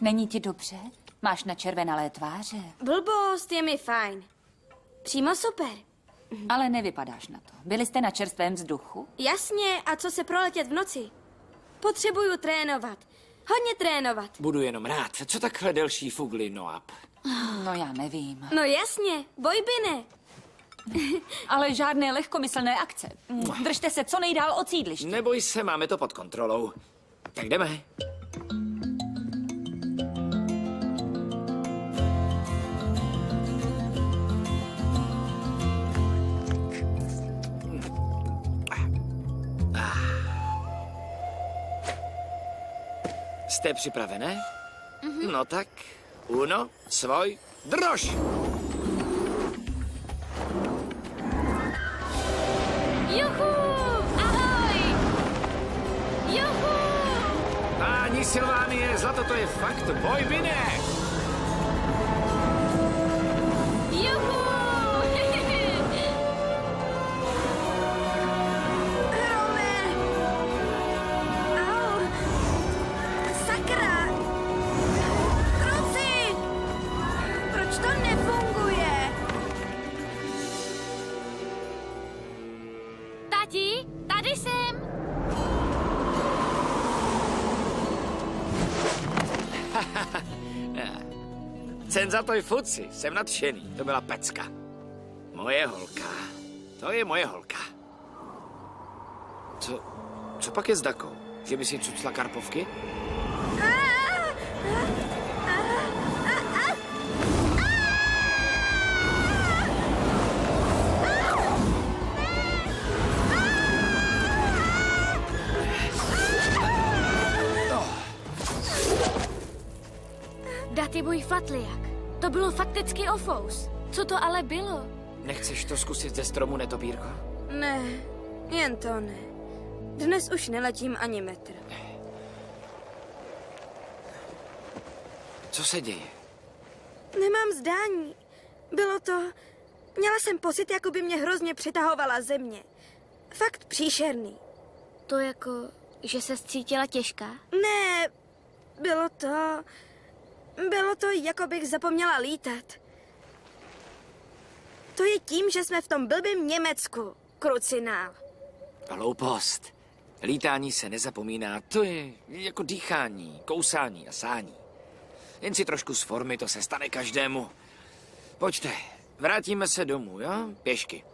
Není ti dobře? Máš na červenalé tváře. Blbost, je mi fajn. Přímo super. Ale nevypadáš na to. Byli jste na čerstvém vzduchu? Jasně, a co se proletět v noci? Potřebuju trénovat. Hodně trénovat. Budu jenom rád. Co takhle delší fugly, Noab? No já nevím. No jasně, bojbine. Ale žádné lehkomyslné akce. Držte se co nejdál od sídliště. Neboj se, máme to pod kontrolou. Tak jdeme. Jste připravené? No tak, uno, svoj, drož! Juhu! Ahoj! Juhu! Páni Silvánie, zlato to je fakt bojbine! Juhu! Au! Sakra! Kruci! Proč to nefunguje? Tati, tady jsem. Cen za toj fuci, jsem nadšený. To byla pecka. Moje holka. To je moje holka. Co pak je s Dakou? Že by si cucla karpovky? Daty můj fatliak. To bylo fakticky ofous. Co to ale bylo? Nechceš to zkusit ze stromu, netopírko? Ne, jen to ne. Dnes už neletím ani metr. Co se děje? Nemám zdání. Bylo to... Měla jsem pocit, jako by mě hrozně přitahovala země. Fakt příšerný. To jako, že se cítila těžká? Ne, bylo to, jako bych zapomněla lítat. To je tím, že jsme v tom blbým Německu, krucinál. Hloupost. Lítání se nezapomíná, to je jako dýchání, kousání a sání. Jen si trošku z formy, to se stane každému. Pojďte, vrátíme se domů, jo? Pěšky.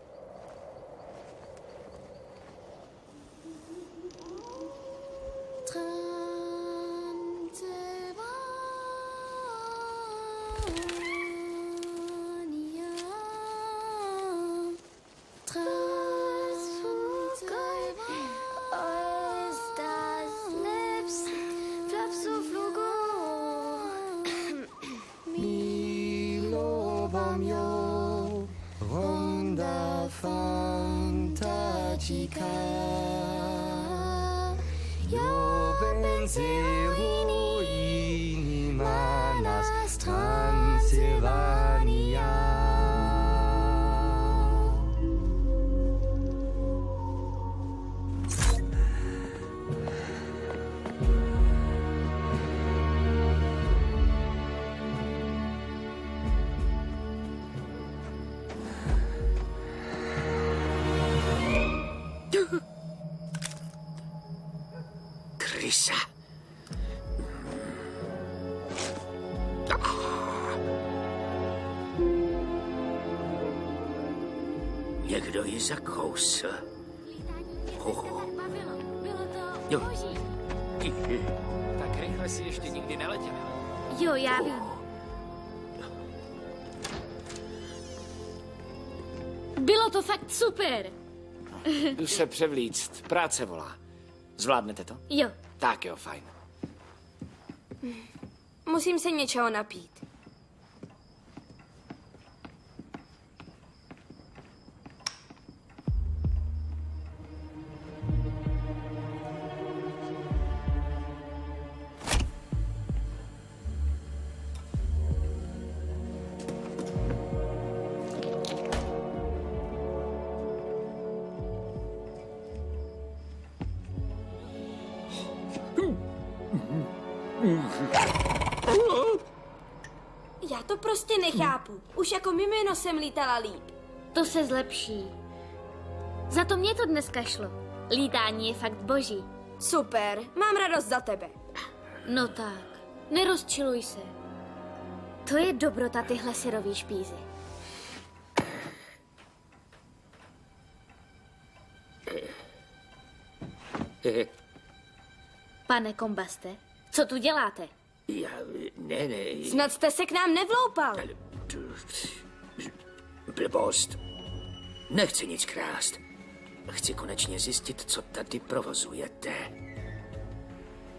Krysa. Někdo ji zakousl. Jo. Tak rychle si ještě nikdy neletěl. Jo, já vím. Bylo to fakt super. Jdu se převlíct, práce volá. Zvládnete to? Jo. Tak jo, fajn. Musím se něčeho napít. Já to prostě nechápu. Už jako mimino jsem lítala líp. To se zlepší. Za to mě to dneska šlo. Lítání je fakt boží. Super, mám radost za tebe. No tak, nerozčiluj se. To je dobrota tyhle syrový špízy. Pane Kombaste, co tu děláte? Ne. Snad jste se k nám nevloupal. Blbost. Nechci nic krást. Chci konečně zjistit, co tady provozujete.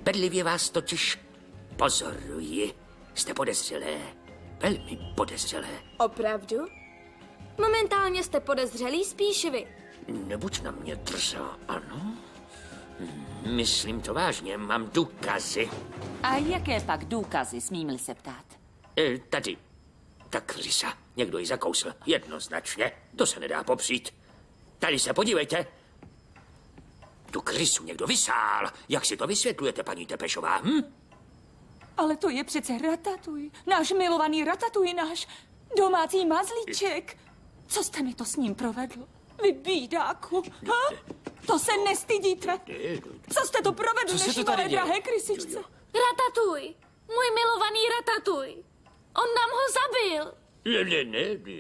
Bedlivě vás totiž pozoruji. Jste podezřelé. Velmi podezřelé. Opravdu? Momentálně jste podezřelí spíš vy. Nebuď na mě drzá, ano? Myslím to vážně, mám důkazy. A jaké pak důkazy, smím-li se ptát? Tady. Ta krysa. Někdo ji zakousl. Jednoznačně. To se nedá popřít. Tady se podívejte. Tu krysu někdo vysál. Jak si to vysvětlujete, paní Tepešová? Ale to je přece Ratatouille. Náš milovaný Ratatouille, náš domácí mazlíček. Co jste mi to s ním provedl? Vy bídáku. Ha? To se nestydíte? Co jste to provedl naší malé drahé krysičce? Ratatouille. Můj milovaný Ratatouille. On nám ho zabil. Ne.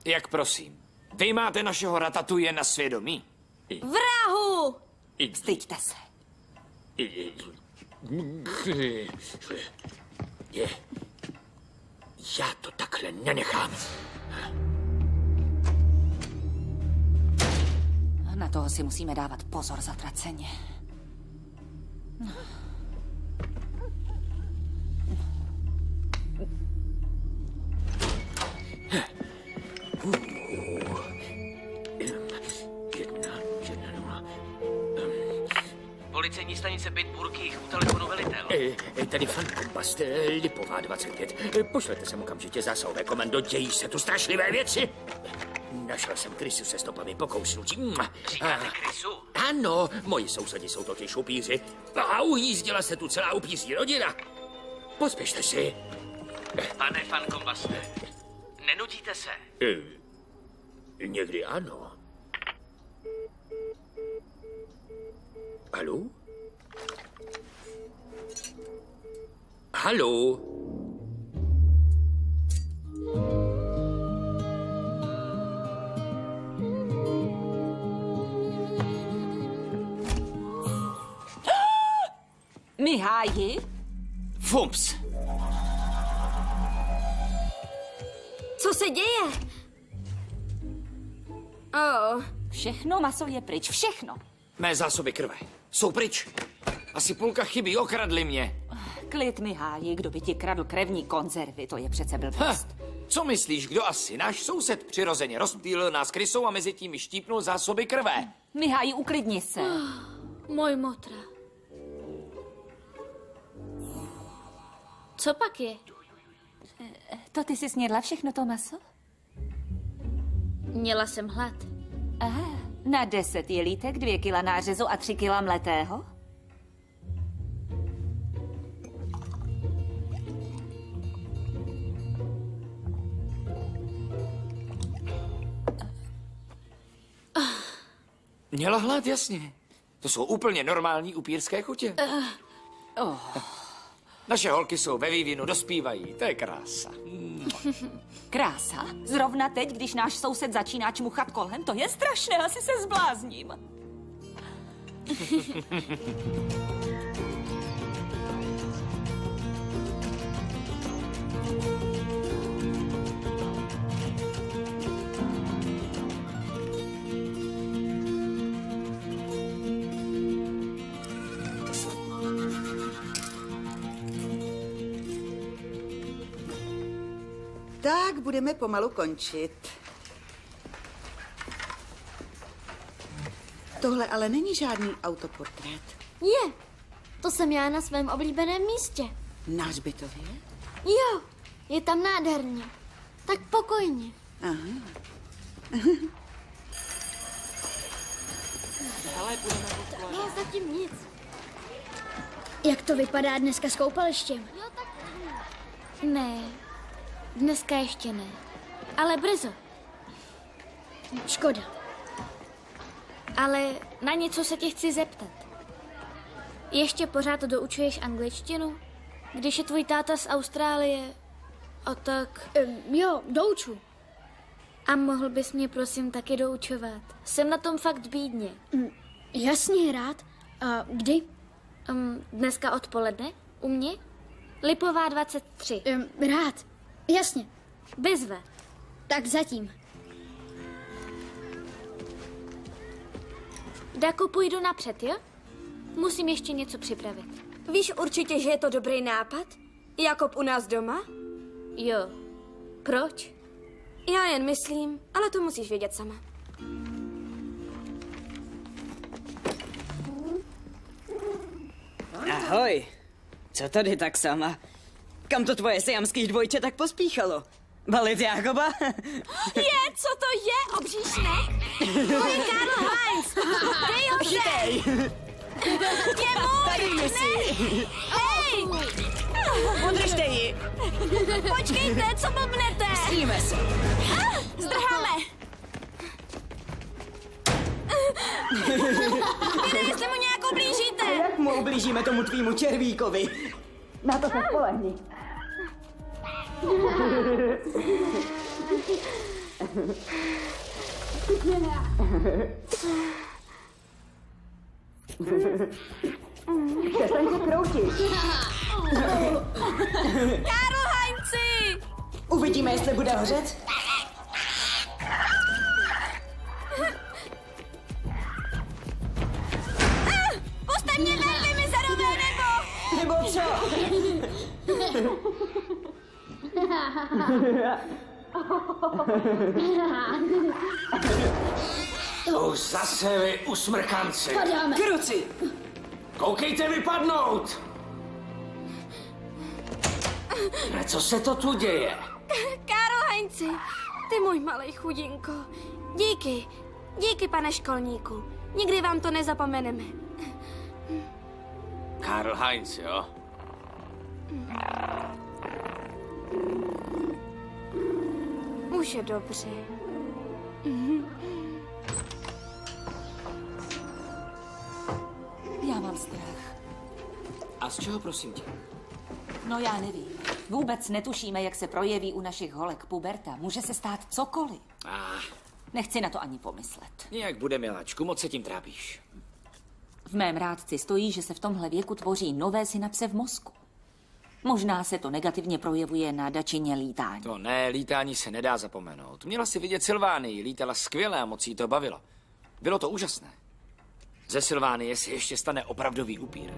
Jak prosím? Vy máte našeho Ratatouille na svědomí? Vrahu! Styďte se. Já to takhle nenechám. Na toho si musíme dávat pozor zatraceně. Policejní stanice Bitburg, jich u telefonu velitel. Tady fan Kombast, Lipová 25. Pošlete sem okamžitě zásahové komando, dějí se tu strašlivé věci. Našel jsem krysu se stopami po kousnutí. Říkáte krysu? Ano, moji sousedi jsou totiž upíři. A ujízdila se tu celá upíří rodina. Pospěšte si. Pane fan Kombaste, nenutíte se? Někdy ano. Hallo? Hallo? Miháji? Fumps! Co se děje? Oh. Všechno maso je pryč, všechno. Mé zásoby krve. Jsou pryč. Asi půlka chybí, okradli mě. Klid, Miháji, kdo by ti kradl krevní konzervy, to je přece blbost. Co myslíš, kdo asi? Náš soused přirozeně rozptýlil nás krysou a mezi tím štípnul zásoby krve. Miháji, uklidni se. Můj motra. Co pak je? To ty jsi snědla všechno to maso? Měla jsem hlad. Aha, na 10 jelítek, 2 kila nářezu a 3 kila mletého? Měla hlad, jasně. To jsou úplně normální upírské chutě. Naše holky jsou ve vývinu, dospívají. To je krása. Krása? Zrovna teď, když náš soused začíná čmuchat kolem, to je strašné, asi se zblázním. Tak budeme pomalu končit. Tohle ale není žádný autoportrét. Je, to jsem já na svém oblíbeném místě. Na hřbitově? Jo, je tam nádherně. Tak pokojně. Aha. Hele, půjdeme odpoledne. No, zatím nic. Jak to vypadá dneska s koupalištěm? Ne, dneska ještě ne. Ale brzo. Škoda. Ale na něco se tě chci zeptat. Ještě pořád doučuješ angličtinu? Když je tvůj táta z Austrálie a tak... Jo, douču. A mohl bys mě prosím taky doučovat? Jsem na tom fakt bídně. Jasně, rád. A kdy? Dneska odpoledne? U mě? Lipová 23. Rád. Jasně. Bezva. Tak zatím. Daku, půjdu napřed, jo? Musím ještě něco připravit. Víš určitě, že je to dobrý nápad? Jakob u nás doma? Jo. Proč? Já jen myslím, ale to musíš vědět sama. Ahoj. Co tady tak sama? Kam to tvoje siamský dvojče tak pospíchalo? Balit Jákoba? Je, co to je, obříšnek? To je Karl Heinz. Dej ho sem. Je můj. Tady si. Hej. Udržte ji. Počkejte, co blbnete? Stříme se. Zdrháme. Víte, jestli mu nějak ublížíte. Jak mu ublížíme tomu tvýmu červíkovi? Na to se spolehni. Přestaň se kroutit. Karl Heinzi! Uvidíme, jestli bude hořet. Puste mě ven, vy mizerové, Nebo co? Už zase vy usmrkanci. Kruci! Koukejte vypadnout! Ne, co se to tu děje? Karl Heinzi, ty můj malej chudinko. Díky, díky, pane školníku. Nikdy vám to nezapomeneme. Karl Heinz, jo? Už je dobře. strach. A z čeho, prosím tě? No já nevím. Vůbec netušíme, jak se projeví u našich holek puberta. Může se stát cokoliv. Nechci na to ani pomyslet. Nějak bude, miláčku, moc se tím trápíš. V mém rádci stojí, že se v tomhle věku tvoří nové synapse v mozku. Možná se to negativně projevuje na dačině lítání. To ne, lítání se nedá zapomenout. Měla si vidět Sylvánii, lítala skvěle a moc jí to bavilo. Bylo to úžasné. Ze Sylvánie se ještě stane opravdový upír.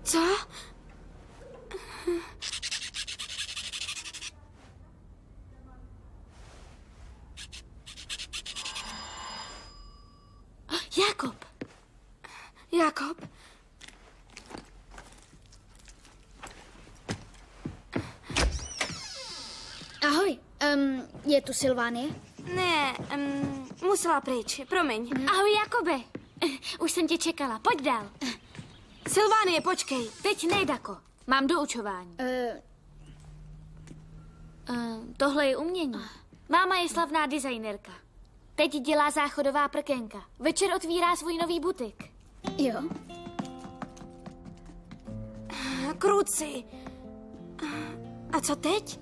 Co? Jakob. Jakob? Ahoj, je tu Sylvánie? Ne, musela pryč, promiň. Ahoj, Jakobe. Už jsem tě čekala, pojď dál. Sylvánie, počkej. Teď ne, Dako. Mám doučování. Tohle je umění. Máma je slavná designérka. Teď dělá záchodová prkenka. Večer otvírá svůj nový butik. Jo. Kruci. A co teď?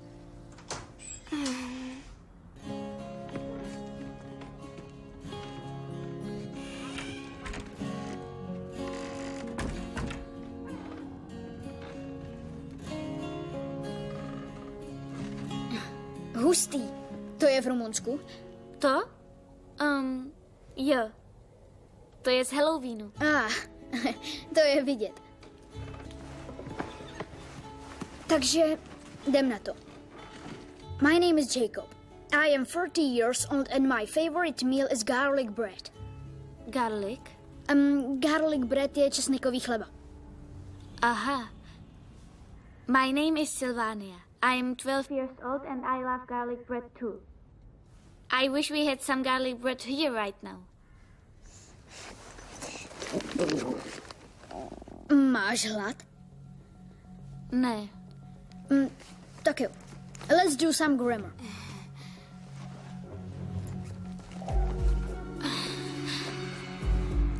Hustý. To je v Rumunsku? To? Jo. To je z Halloweenu. To je vidět. Takže jdem na to. My name is Jacob. I am 30 years old and my favorite meal is garlic bread. Garlic? Garlic bread je česnekový chleba. Aha. My name is Sylvania. I am 12 years old and I love garlic bread too. I wish we had some garlic bread here right now. Máš hlad? Ne. Tak jo. Let's do some grammar.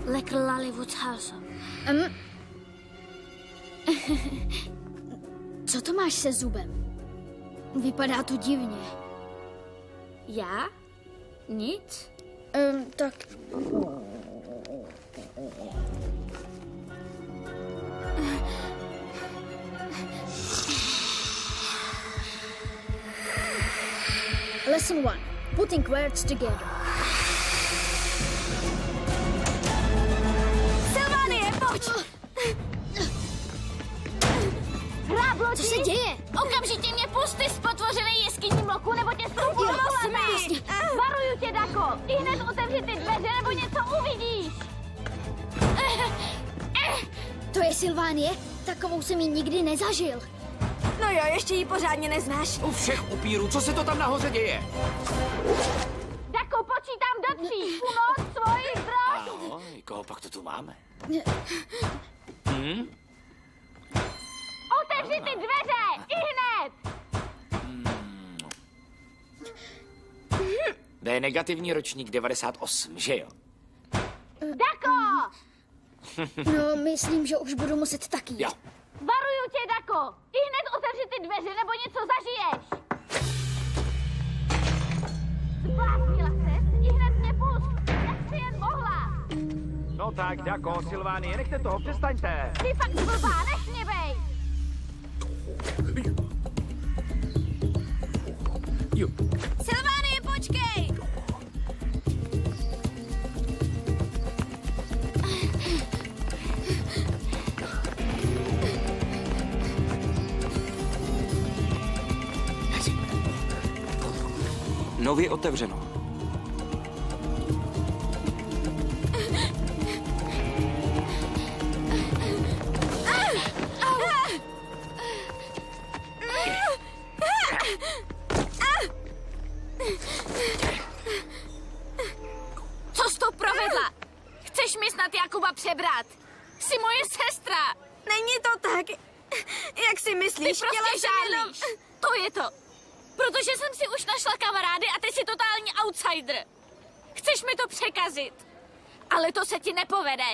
Lekker Lollywood Halso. Co to máš se zubem? Vypadá to divně. Já? Nic? Tak... Lesson 1. Putting words together. Sylvánie, pojď! Hráblo, Co se děje? Okamžitě mě pusty z potvořené jeskyní mloku, nebo tě strupu dovoleme! Varuju tě, Dako! I hned otevři ty dveře, nebo něco uvidíš! To je Sylvánie? Takovou jsem ji nikdy nezažil. No jo, ještě ji pořádně neznáš. U všech upírů, co se to tam nahoře děje? Dako, počítám do 3. Unoc svojich drog! Ahoj, koho pak to tu máme? Otevři ty dveře! I hned! To je negativní ročník 98, že jo? Dako! No, myslím, že už budu muset taky. Jo. Varuju tě, Dako! I hned otevři ty dveře, nebo něco zažiješ! Zbláznila ses? I hned mě pust! Jak jsi jen mohla! No tak, Dako, Sylvánie, nechte toho, přestaňte! Ty fakt blbá, nech mě bej! Jo. Sylvánie, počkej! Nově otevřeno. Co jsi to provedla? Chceš mi snad Jakuba přebrat? Jsi moje sestra! Není to tak, jak si myslíš. Ty prostě žádlíš. To je to. Protože jsem si už našla kamarády a ty jsi totální outsider. Chceš mi to překazit. Ale to se ti nepovede.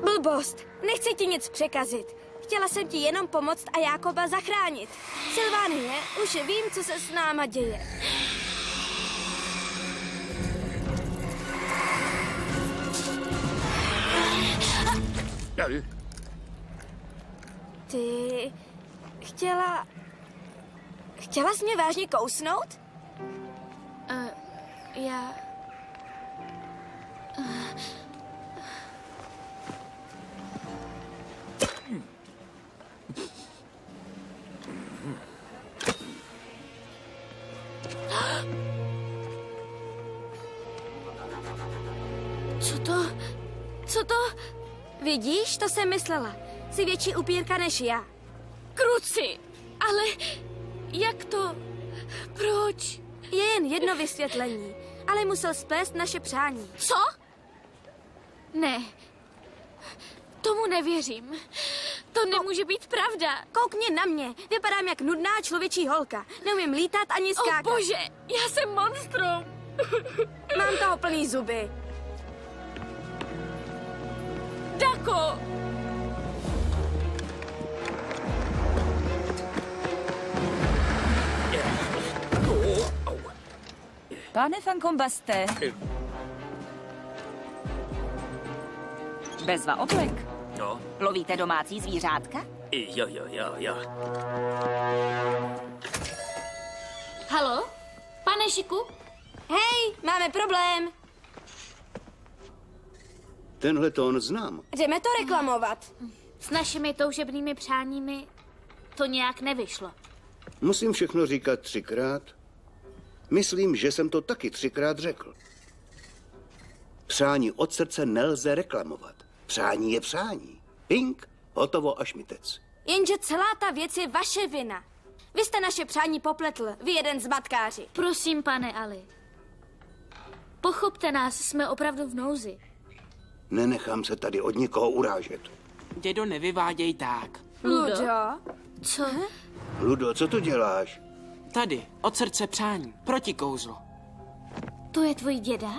Blbost, nechci ti nic překazit. Chtěla jsem ti jenom pomoct a Jákoba zachránit. Sylvánie, už vím, co se s náma děje. Ty... Chtěla jsi mě vážně kousnout? Já... Co to? Vidíš, to jsem myslela. Jsi větší upírka než já. Kruci, ale jak to? Proč? Je jen jedno vysvětlení, ale musel splést naše přání. Co? Ne, tomu nevěřím. To nemůže být pravda. Koukni na mě, vypadám jak nudná člověčí holka. Neumím lítat ani skákat. O bože, já jsem monstrum. Mám toho plný zuby. Dako! Pane van Kombaste. Bezva oblek. No. Lovíte domácí zvířátka? Jo. Haló? Pane Šiku? Hej, máme problém. Tenhle tón znám. Jdeme to reklamovat. S našimi toužebnými přáními to nějak nevyšlo. Musím všechno říkat 3krát. Myslím, že jsem to taky 3krát řekl. Přání od srdce nelze reklamovat. Přání je přání. Pink, hotovo a šmitec. Jenže celá ta věc je vaše vina. Vy jste naše přání popletl, vy jeden z matkáři. Prosím, pane Ali. Pochopte nás, jsme opravdu v nouzi. Nenechám se tady od nikoho urážet. Dědo, nevyváděj tak. Ludo? Co? Ludo, co tu děláš? Tady, od srdce přání, proti kouzlu. To je tvůj děda?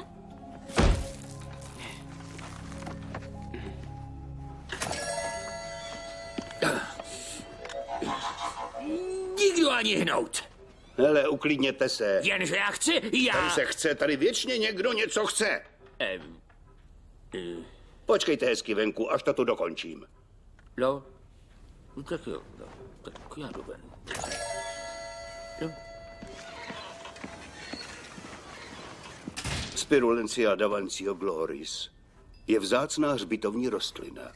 Nikdo ani hnout. Hele, uklidněte se. Jenže já chci, Tady se chce, tady věčně někdo něco chce. Počkejte hezky venku, až to tu dokončím. No, tak jo, no, tak já jdu ven. Spirulencia davancio gloris je vzácná hřbitovní rostlina.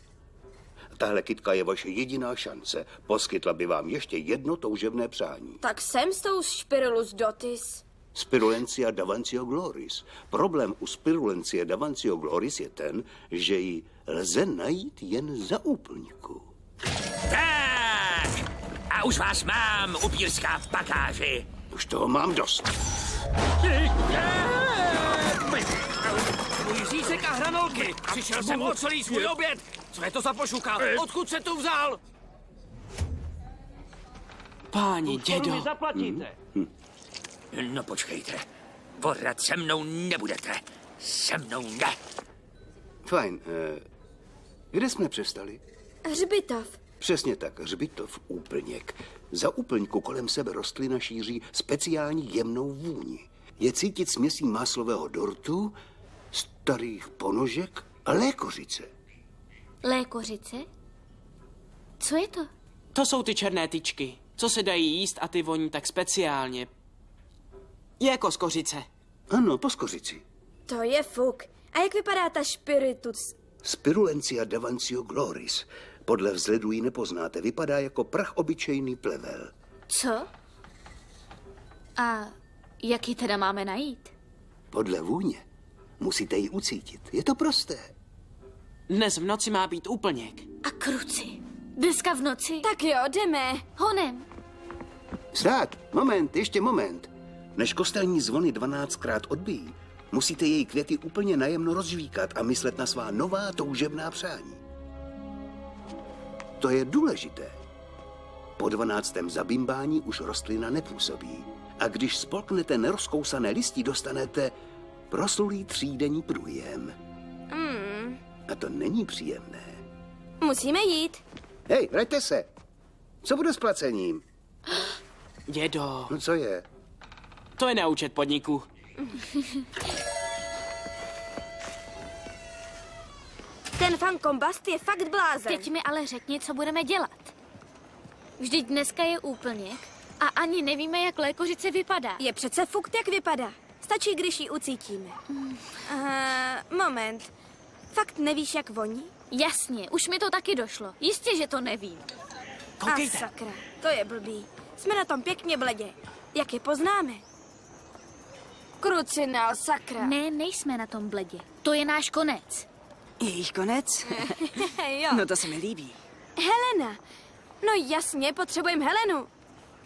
Tahle kytka je vaše jediná šance. Poskytla by vám ještě jedno toužebné přání. Tak jsem s tou Spirulus dotis. Spirulencia davancio gloris. Problém u Spirulencie davancio gloris je ten, že ji lze najít jen za úplňku. Tak, a už vás mám, upírská pakáži. Už toho mám dost. Můj řízek a hranolky. Přišel jsem o celý svůj oběd. Co je to za pošuka? Odkud se tu vzal? Páni, dědo. zaplatíte. No počkejte. Vorat se mnou nebudete. Se mnou ne. Fajn. Kde jsme přestali? Hřbitov. Přesně tak, hřbitov, úplněk. Za úplňku kolem sebe rostlina šíří speciální jemnou vůni. Je cítit směsí máslového dortu, starých ponožek a lékořice. Lékořice? Co je to? To jsou ty černé tyčky, co se dají jíst a ty voní tak speciálně. Je jako z kořice. Ano, po skořici. To je fuk. A jak vypadá ta spiritus? Spirulencia davancio gloris. Podle vzhledu ji nepoznáte. Vypadá jako prach obyčejný plevel. Co? A jak ji teda máme najít? Podle vůně. Musíte ji ucítit. Je to prosté. Dnes v noci má být úplněk. A kruci. Dneska v noci? Tak jo, jdeme. Honem. Stát, moment, ještě moment. Než kostelní zvony 12krát odbijí, musíte její květy úplně najemno rozžvíkat a myslet na svá nová toužebná přání. To je důležité. Po 12. zabimbání už rostlina nepůsobí. A když spolknete nerozkousané listí, dostanete proslulý třídenní průjem. A to není příjemné. Musíme jít. Hej, vraťte se. Co bude s placením? Dědo. No co je? To je na účet podniku. Ten Van Kombast je fakt blázen. Teď mi ale řekni, co budeme dělat. Vždyť dneska je úplněk a ani nevíme, jak lékořice vypadá. Je přece fakt, jak vypadá. Stačí, když ji ucítíme. Moment. Fakt nevíš, jak voní? Jasně, už mi to taky došlo. Jistě, že to nevím. A sakra, to je blbý. Jsme na tom pěkně bledě. Jak je poznáme? Krucinál, sakra. Ne, nejsme na tom bledě. To je náš konec. Jejich konec? Jo. No to se mi líbí. Helena. No jasně, potřebujeme Helenu.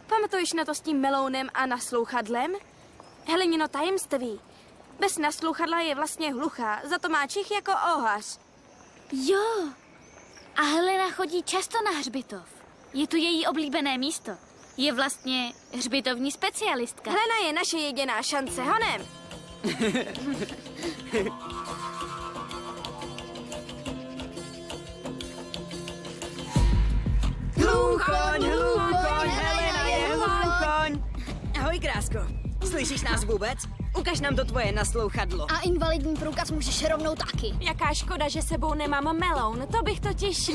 Pamatuješ na to s tím melounem a naslouchadlem? Helenino tajemství. Bez naslouchadla je vlastně hluchá, za to má čich jako ohař. Jo. A Helena chodí často na hřbitov. Je to její oblíbené místo. Je vlastně hřbitovní specialistka. Helena je naše jediná šance, honem. Hluchoň, hluchoň, Helena je hluchoň. Ahoj, krásko. Slyšíš nás vůbec? Ukaž nám to tvoje naslouchadlo. A invalidní průkaz můžeš rovnou taky. Jaká škoda, že sebou nemám meloun, to bych totiž...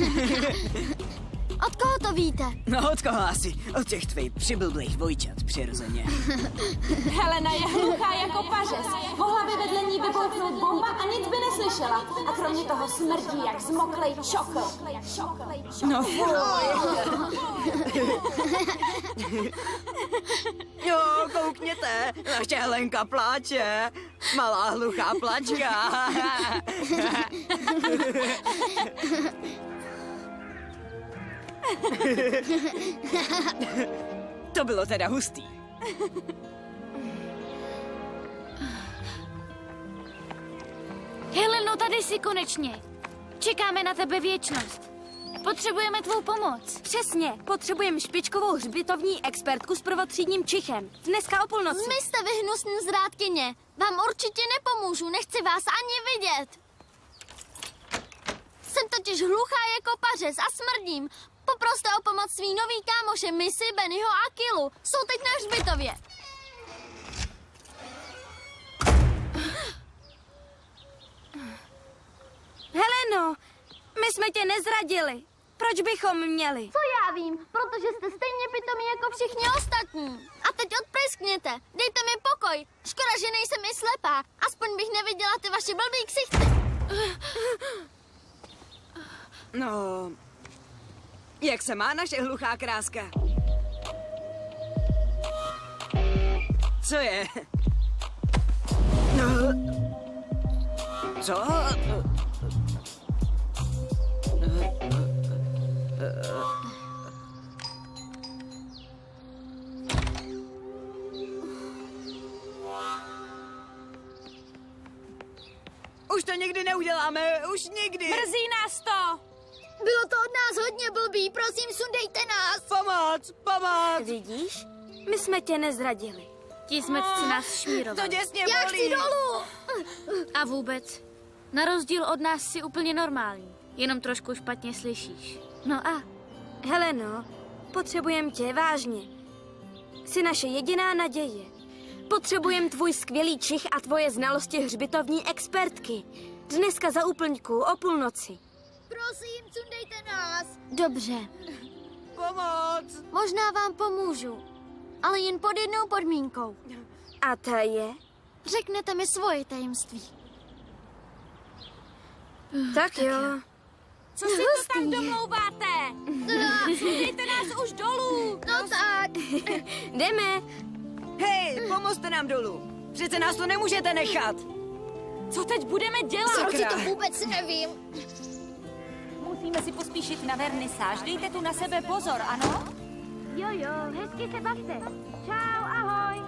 Od koho to víte? No od koho asi? Od těch tvých přiblblých vojčat, přirozeně. Helena je hluchá jako pařez. Mohla by vedle ní vybuchnout bomba a nic by neslyšela. A kromě toho smrdí jak zmoklej čokl. No fuj. Jo, koukněte, naše Helenka pláče. Malá hluchá plačka. To bylo teda hustý. Heleno, tady jsi konečně. Čekáme na tebe věčnost. Potřebujeme tvou pomoc. Přesně, potřebujeme špičkovou hřbitovní expertku s prvotřídním čichem. Dneska o půlnoci. Zmizte, vy hnusný zrádkyně. Vám určitě nepomůžu, nechci vás ani vidět. Jsem totiž hluchá jako pařez a smrdím. Poproste o pomoc svý nový kámoše Missy, Bennyho a Kilu. Jsou teď na hřbitově. Heleno, my jsme tě nezradili. Proč bychom měli? Co já vím, protože jste stejně pitomí jako všichni ostatní. A teď odpreskněte, dejte mi pokoj. Škoda, že nejsem i slepá. Aspoň bych neviděla ty vaše blbý ksichty. No, jak se má naše hluchá kráska? Co je? No. Co? Už to nikdy neuděláme, už nikdy. Mrzí nás to. Bylo to od nás hodně blbý, prosím, sundejte nás. Pomoc, pomoc. Vidíš? My jsme tě nezradili. Ti zmetci nás šmírovali. To děsně Já bolí. chci dolů. A vůbec, na rozdíl od nás jsi úplně normální. Jenom trošku špatně slyšíš. No a? Heleno, potřebujeme tě vážně. Jsi naše jediná naděje. Potřebujeme tvůj skvělý čich a tvoje znalosti hřbitovní expertky. Dneska za úplňku o půlnoci. Prosím, sundejte nás. Dobře. Pomoc. Možná vám pomůžu, ale jen pod jednou podmínkou. A ta je? Řeknete mi svoje tajemství. Tak jo. Co si to tak domlouváte? Dejte nás už dolů. No tak. Jdeme. Hej, pomozte nám dolů. Přece nás to nemůžete nechat. Co teď budeme dělat? Sakra. To vůbec nevím. Musíme si pospíšit na vernisáž. Dejte tu na sebe pozor, ano? Jo, hezky se bavte. Čau, ahoj.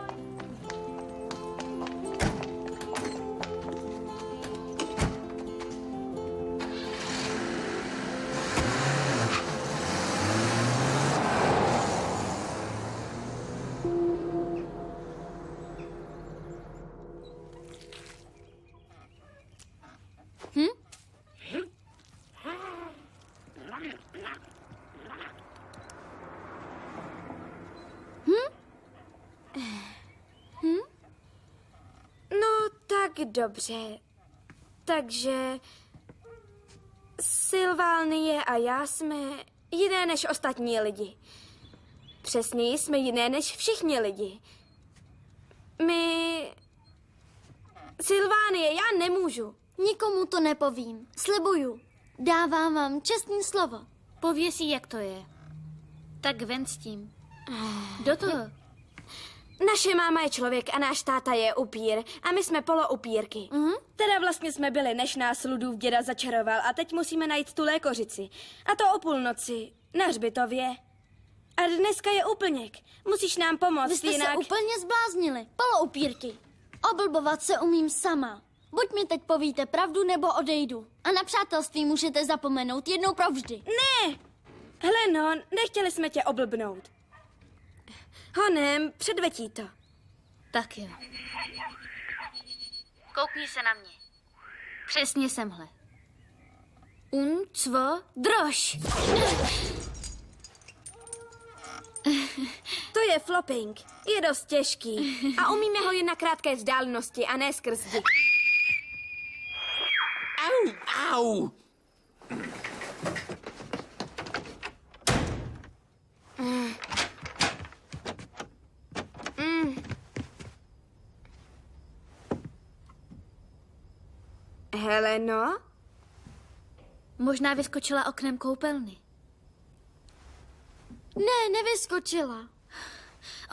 Tak dobře. Takže Sylvánie a já jsme jiné než ostatní lidi. Přesněji jsme jiné než všichni lidi. Sylvánie, já nemůžu. Nikomu to nepovím. Slibuju. Dávám vám čestné slovo. Pověsí, jak to je. Tak ven s tím. Do toho. Naše máma je člověk a náš táta je upír a my jsme poloupírky. Teda vlastně jsme byli, než nás Ludův děda začaroval a teď musíme najít tu lékořici. A to o půlnoci, na hřbitově. A dneska je úplněk. Musíš nám pomoct, Vy jste jinak... se úplně zbláznili. Poloupírky. Oblbovat se umím sama. Buď mi teď povíte pravdu, nebo odejdu. A na přátelství můžete zapomenout jednou provždy. Ne! Heleno, nechtěli jsme tě oblbnout. Honem, předvetí to. Tak jo. Koukni se na mě. Přesně semhle. Drož. To je flopping. Je dost těžký. A umíme ho jen na krátké vzdálenosti a ne skrz zdi. Au! Heleno? Možná vyskočila oknem koupelny. Ne, nevyskočila.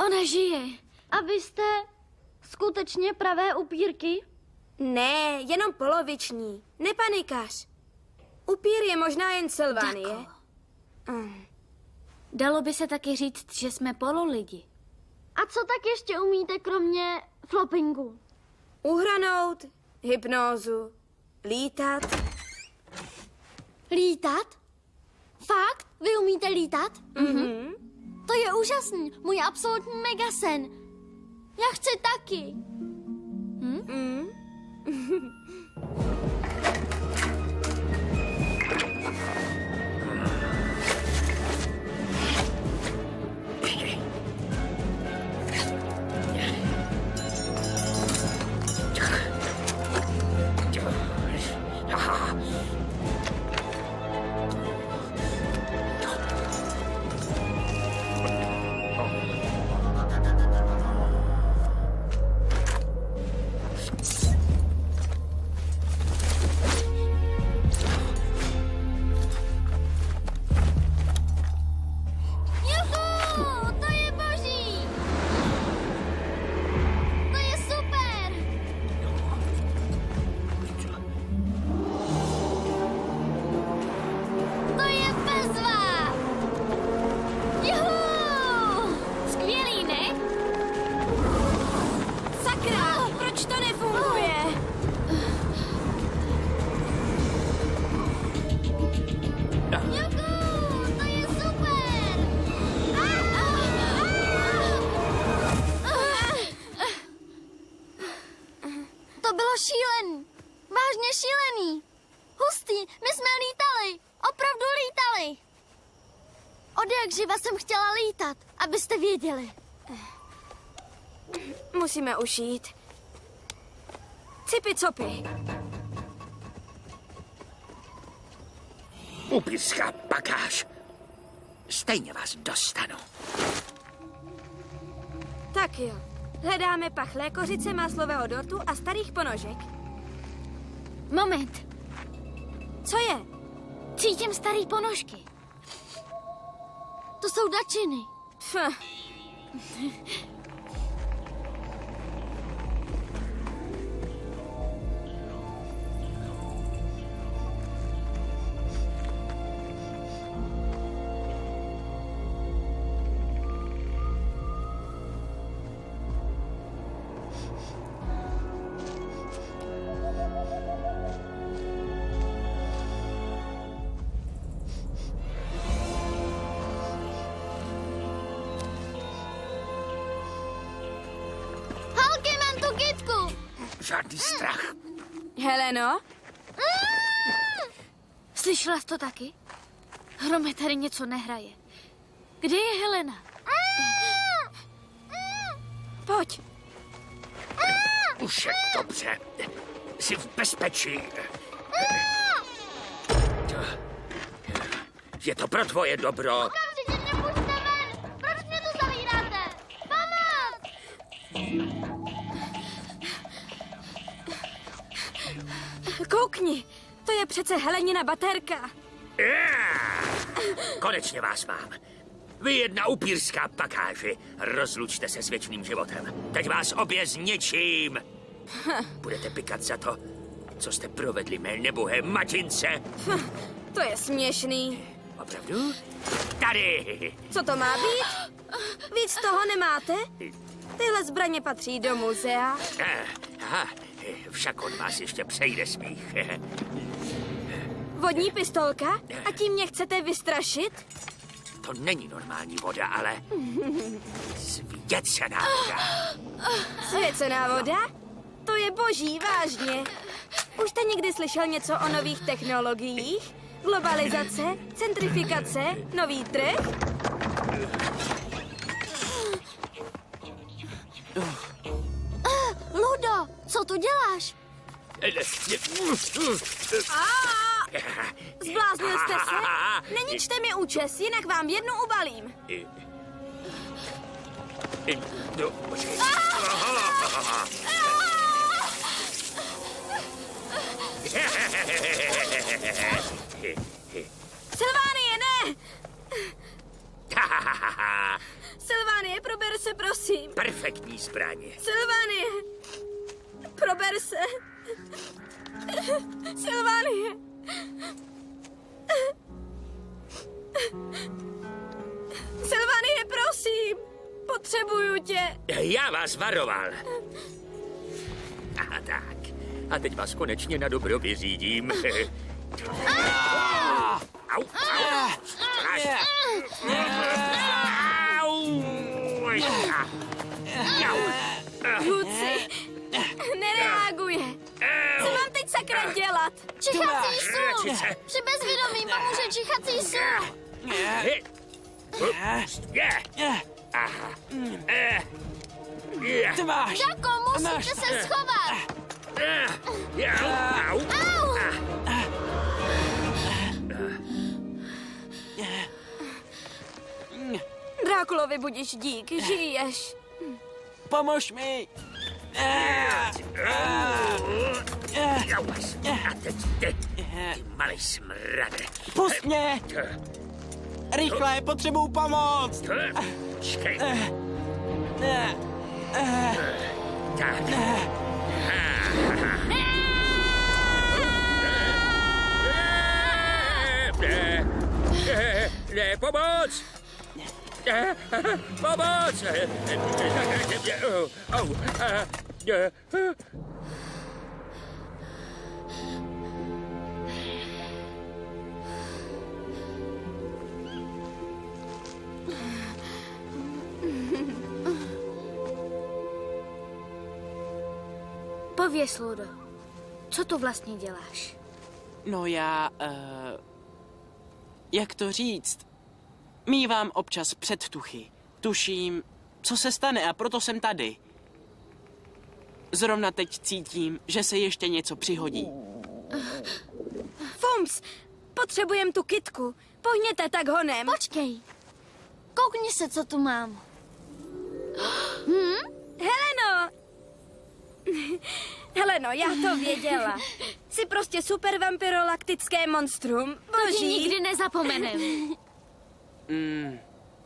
Ona žije. A vy jste skutečně pravé upírky? Ne, jenom poloviční. Nepanikař. Upír je možná jen Sylvánie. Dalo by se taky říct, že jsme pololidi. A co tak ještě umíte kromě floppingu? Uhranout, hypnózu, lítat. Lítat? Fakt? Vy umíte lítat? Mhm. To je úžasný, můj absolutní megasen. Já chci taky. Šílený. Vážně šílený. Hustý, my jsme lítali. Opravdu lítali. Od jak živa jsem chtěla lítat, abyste věděli. Musíme ušít. Cipy copy. Upírská pakáž. Stejně vás dostanu. Tak jo. Hledáme pach lékořice, máslového dortu a starých ponožek. Moment. Co je? Cítím starý ponožky. To jsou dačiny. Žádný strach. Heleno? Slyšela jsi to taky? Hrome, tady něco nehraje. Kde je Helena? Pojď. Už je dobře. Jsi v bezpečí. Je to pro tvoje dobro. Okamžitě mě puste ven! Proč mě tu zavíráte? Pomoc! Koukni, to je přece Helenina baterka. Konečně vás mám. Vy jedna upírská pakáži. Rozlučte se s věčným životem. Teď vás obě zničím. Budete pikat za to, co jste provedli mé nebohé matince. To je směšný. Opravdu? Tady! Co to má být? Víc toho nemáte? Tyhle zbraně patří do muzea. Aha, však on vás ještě přejde smích. Vodní pistolka? A tím mě chcete vystrašit? To není normální voda, ale svěcená voda. Svěcená voda? To je boží, vážně. Už jste někdy slyšel něco o nových technologiích? Globalizace, centrifikace, nový trh? Ludo, co tu děláš? Zbláznil jste se? Neničte mi účes, jinak vám jednu ubalím. No, počkej. Sylvánie, ne! Sylvánie, prober se, prosím. Perfektní zbraň. Sylvánie, prober se. Sylvánie. Sylvánie, prosím. Potřebuju tě. Já vás varoval. Aha, tak. A teď vás konečně na dobro vyřídím. Au, au. Kluci, nereaguje. Co mám teď sakra dělat? Čichací sůl! Při bezvědomí pomůže čichací sůl! Dako, musíte se schovat! Au! Drákulovi budiš dík, žiješ. Pomož mi! A teď ty malej smrade. Pust mě! Rychle, potřebuju pomoc! Čkej. Tak. Ne, pomoc! Pomoc! Pověz, Ludo, co tu vlastně děláš? No já, jak to říct? Mívám občas předtuchy. Tuším, co se stane a proto jsem tady. Zrovna teď cítím, že se ještě něco přihodí. Fums, potřebujem tu kytku. Pohněte tak honem. Počkej. Koukni se, co tu mám. Heleno! Heleno, já to věděla. Jsi prostě super vampirolaktické monstrum. To ti Boží. nikdy nezapomenem.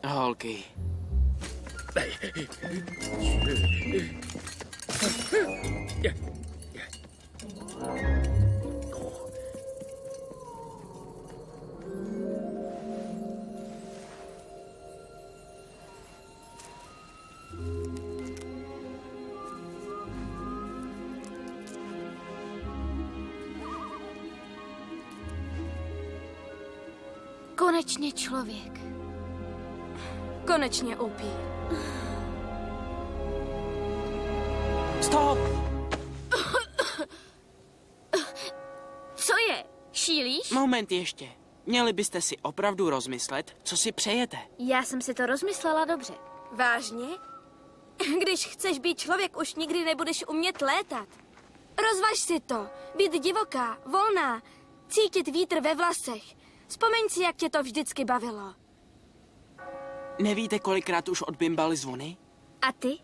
Holky. Konečně člověk. Konečně upír. Stop! Co je? Šílíš? Moment ještě. Měli byste si opravdu rozmyslet, co si přejete. Já jsem si to rozmyslela dobře. Vážně? Když chceš být člověk, už nikdy nebudeš umět létat. Rozvaž si to. Být divoká, volná, cítit vítr ve vlasech. Vzpomeň si, jak tě to vždycky bavilo. Nevíte, kolikrát už odbimbali zvony? A ty?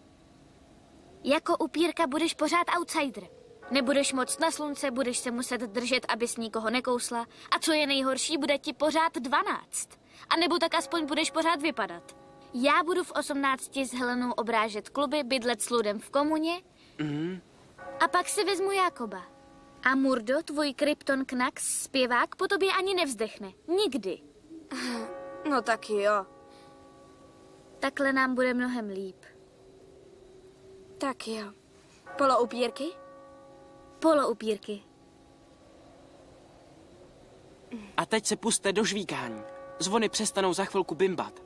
Jako upírka budeš pořád outsider. Nebudeš moc na slunce, budeš se muset držet, abys nikoho nekousla. A co je nejhorší, bude ti pořád 12. A nebo tak aspoň budeš pořád vypadat. Já budu v 18 s Helenou obrážet kluby, bydlet s Ludem v komuně. A pak si vezmu Jákoba. A Murdo, tvůj Krypton Knax, zpěvák, po tobě ani nevzdechne. Nikdy. No tak jo. Takhle nám bude mnohem líp. Tak jo. Poloupírky? Poloupírky. A teď se pusťte do žvíkání. Zvony přestanou za chvilku bimbat.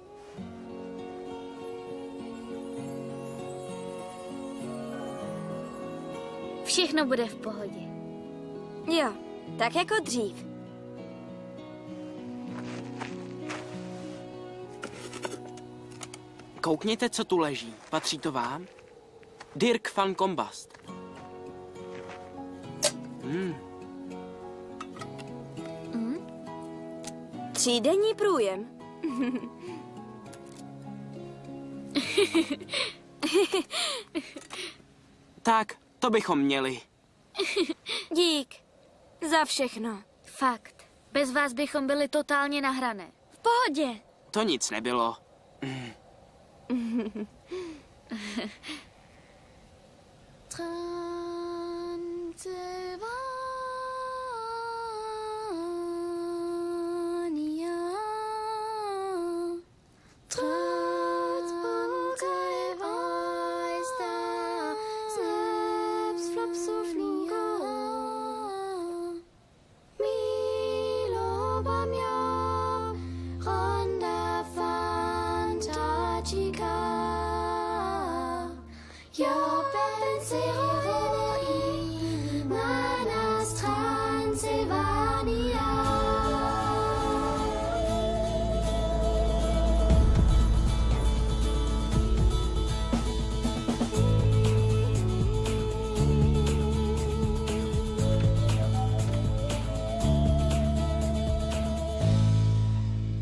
Všechno bude v pohodě. Jo, tak jako dřív. Koukněte, co tu leží. Patří to vám? Dirk van Combast. Třídenní průjem. Tak, to bychom měli. Dík. Za všechno. Fakt. Bez vás bychom byli totálně nahrané. V pohodě. To nic nebylo.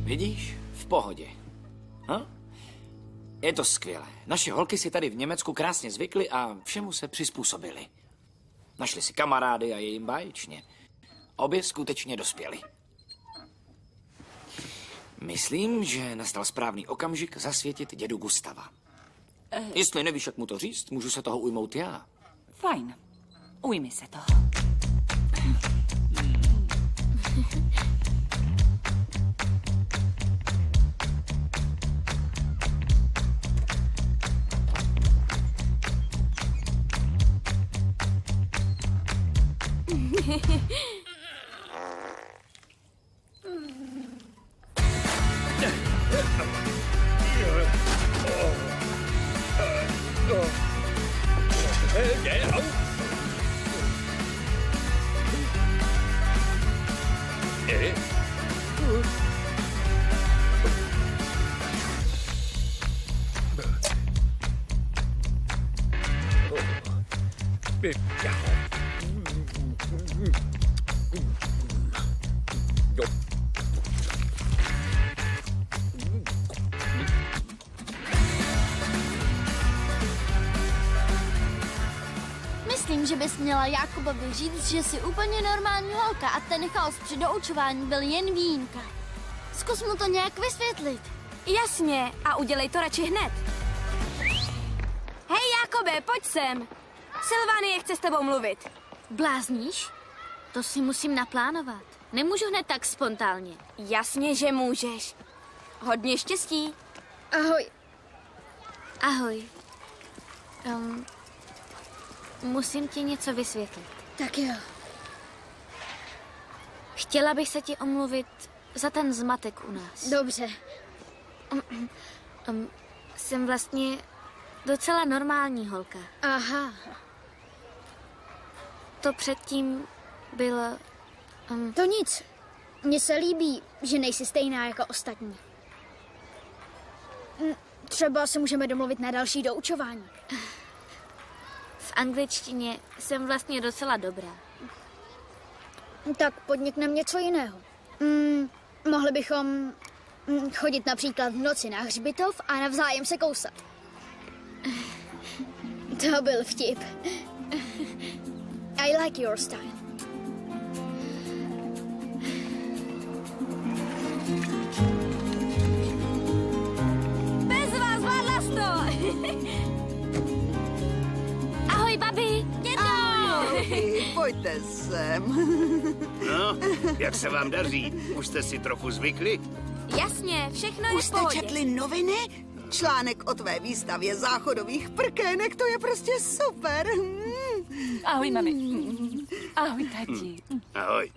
Vidíš? V pohodě. Je to skvělé. Naše holky si tady v Německu krásně zvykly a všemu se přizpůsobily. Našli si kamarády a je jim báječně. Obě skutečně dospěly. Myslím, že nastal správný okamžik zasvětit dědu Gustava. Jestli nevíš, jak mu to říct, můžu se toho ujmout já. Fajn. Ujmi se toho. Myslím, že bys měla Jákobovi říct, že jsi úplně normální holka a ten chaos při doučování byl jen výjimka. Zkus mu to nějak vysvětlit. Jasně, a udělej to radši hned. Hej, Jákobe, pojď sem. Sylvánie chce s tebou mluvit. Blázníš? To si musím naplánovat. Nemůžu hned tak spontánně. Jasně, že můžeš. Hodně štěstí. Ahoj. Ahoj. Musím ti něco vysvětlit. Tak jo. Chtěla bych se ti omluvit za ten zmatek u nás. Dobře. Jsem vlastně docela normální holka. Aha. To předtím bylo... To nic. Mně se líbí, že nejsi stejná jako ostatní. Třeba se můžeme domluvit na další doučování. V angličtině jsem vlastně docela dobrá. Tak podnikneme něco jiného. Mohli bychom chodit například v noci na hřbitov a navzájem se kousat. To byl vtip. I like your style. Bezva, zvládla jsi to! Ahoj, babi! Ahoj, pojďte sem. No, jak se vám daří? Už jste si trochu zvykli? Jasně, všechno je Už v jste pohodě. četli noviny? Článek o tvé výstavě záchodových prkének, to je prostě super. Ahoj, mami. Ahoj, tati. Ahoj.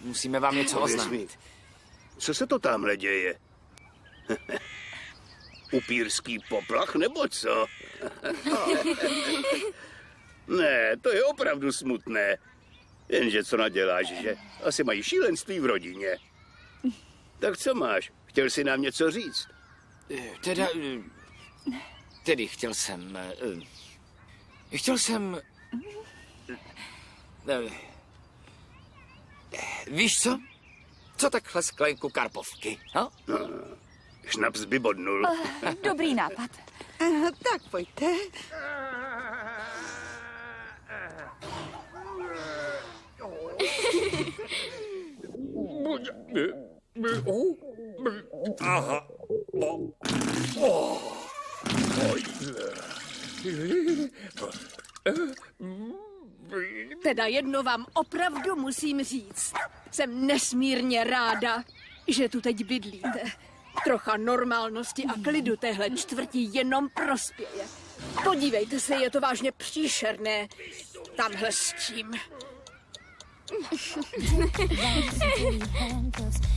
Musíme vám něco oznámit. Co se to tamhle děje? Upírský poplach nebo co? Ne, to je opravdu smutné. Jenže co naděláš, že? Asi mají šílenství v rodině. Tak co máš? Chtěl jsi nám něco říct? Tedy chtěl jsem... Víš co? Co takhle sklenku karpovky, no? Šnaps by bodnul. Dobrý nápad. Tak pojďte. Aha. Teda jedno vám opravdu musím říct. Jsem nesmírně ráda, že tu teď bydlíte. Trocha normálnosti a klidu téhle čtvrti jenom prospěje. Podívejte se, je to vážně příšerné. Tamhle s tím.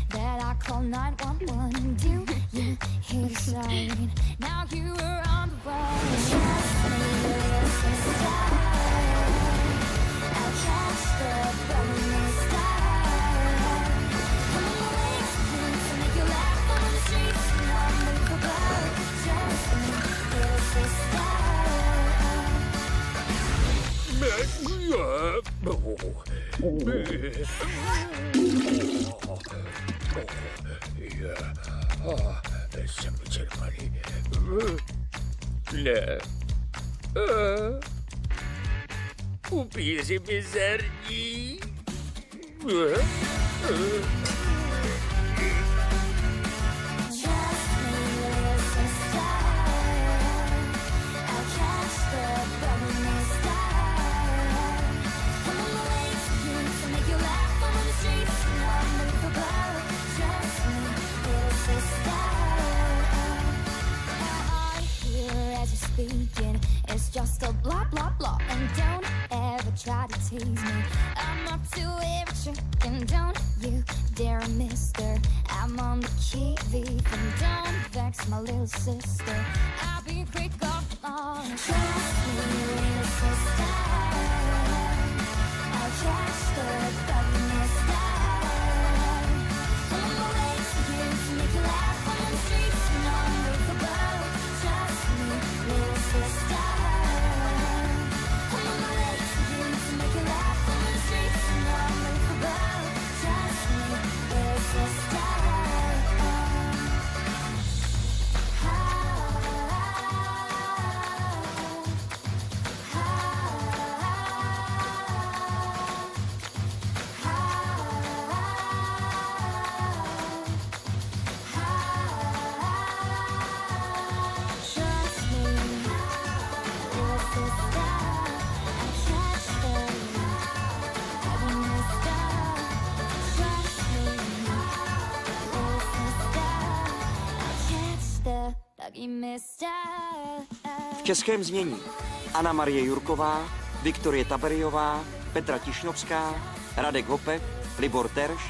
That I call 911. Do you hear the siren? Now you are on the run. Trust me, little sister. I'll catch the bug in the sky. I'm on the way to make you laugh on the streets. And I'm ready for blood. Trust me, little sister. Jsem vyčerpaný. Ne. Upíři mizerní. It's just a blah blah blah, and don't ever try to tease me. I'm up to every trick, and don't you dare, mister. I'm on the TV, and don't vex my little sister. I'll be quick off the lawn. Trust me, little sister. I'll catch the bug in the sky. I'm on my way to you to make you laugh on the streets, and I'm ready for blood. Trust me, little sister. V českém znění Anna Marie Jurková, Viktorie Taberiová, Petra Tišnovská, Radek Hope, Libor Terš,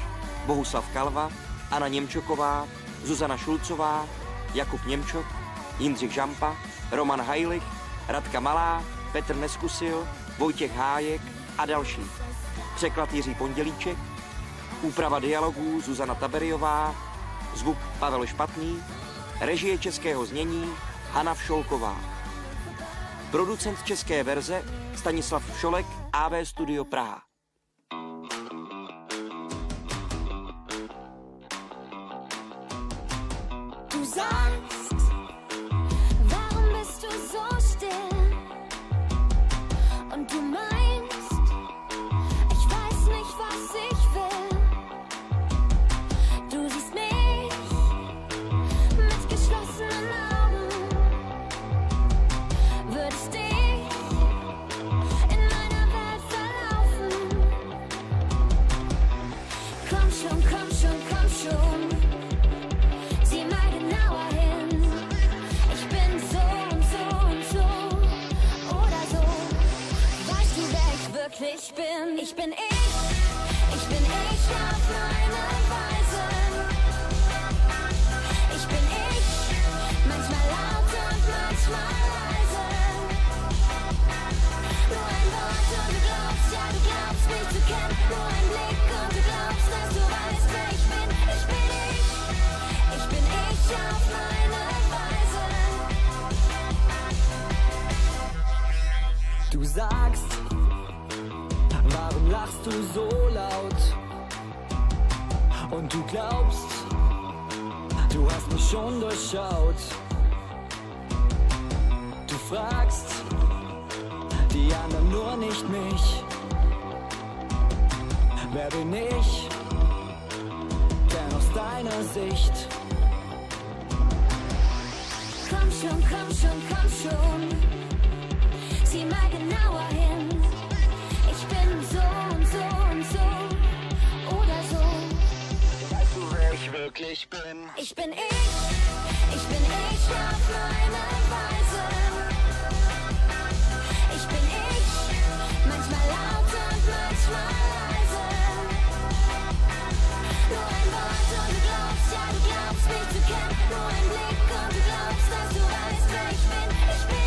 Bohuslav Kalva, Anna Němčoková, Zuzana Šulcová, Jakub Němčok, Jindřich Žampa, Roman Hajlich, Radka Malá, Petr Neskusil, Vojtěch Hájek a další. Překlad Jiří Pondělíček, úprava dialogů Zuzana Taberiová, zvuk Pavel Špatný, Režie českého znění Hana Všolková. Producent české verze Stanislav Všolek, AV Studio Praha. Du sagst, warum bist du so still? Und du meinst, ich weiß nicht, was ich will. Du siehst mich mit geschlossenen Augen, würdest dich in meiner Welt verlaufen. Komm schon, komm schon, komm schon. Sieh mal genauer hin. Ich bin so und so und so oder so. Weißt du, wer ich wirklich bin? Ich bin ich. Ich bin ich auf meine Weise. Ich bin ich. Manchmal laut und manchmal leise. Nur ein Wort und du glaubst, ja du glaubst mich zu kennen. Nur ein Blick und du glaubst, dass du weißt, wer ich bin. Ich bin ich. Ich bin ich auf meine Weise. Du sagst, warum lachst du so laut? Und du glaubst, du hast mich schon durchschaut. Du fragst die anderen, nur nicht mich. Wer bin ich? Denn aus deiner Sicht. Komm schon, komm schon, komm schon. Sieh mal genauer hin. Ich bin so und so und so oder so. Weißt du, wer ich wirklich bin? Ich bin ich. Ich bin ich auf meine Weise. Ich bin ich. Manchmal laut und manchmal leise. Nur ein Wort und du glaubst, ja du glaubst mich zu kennen. Nur ein Blick und du glaubst, dass du weißt, wer ich bin. Ich bin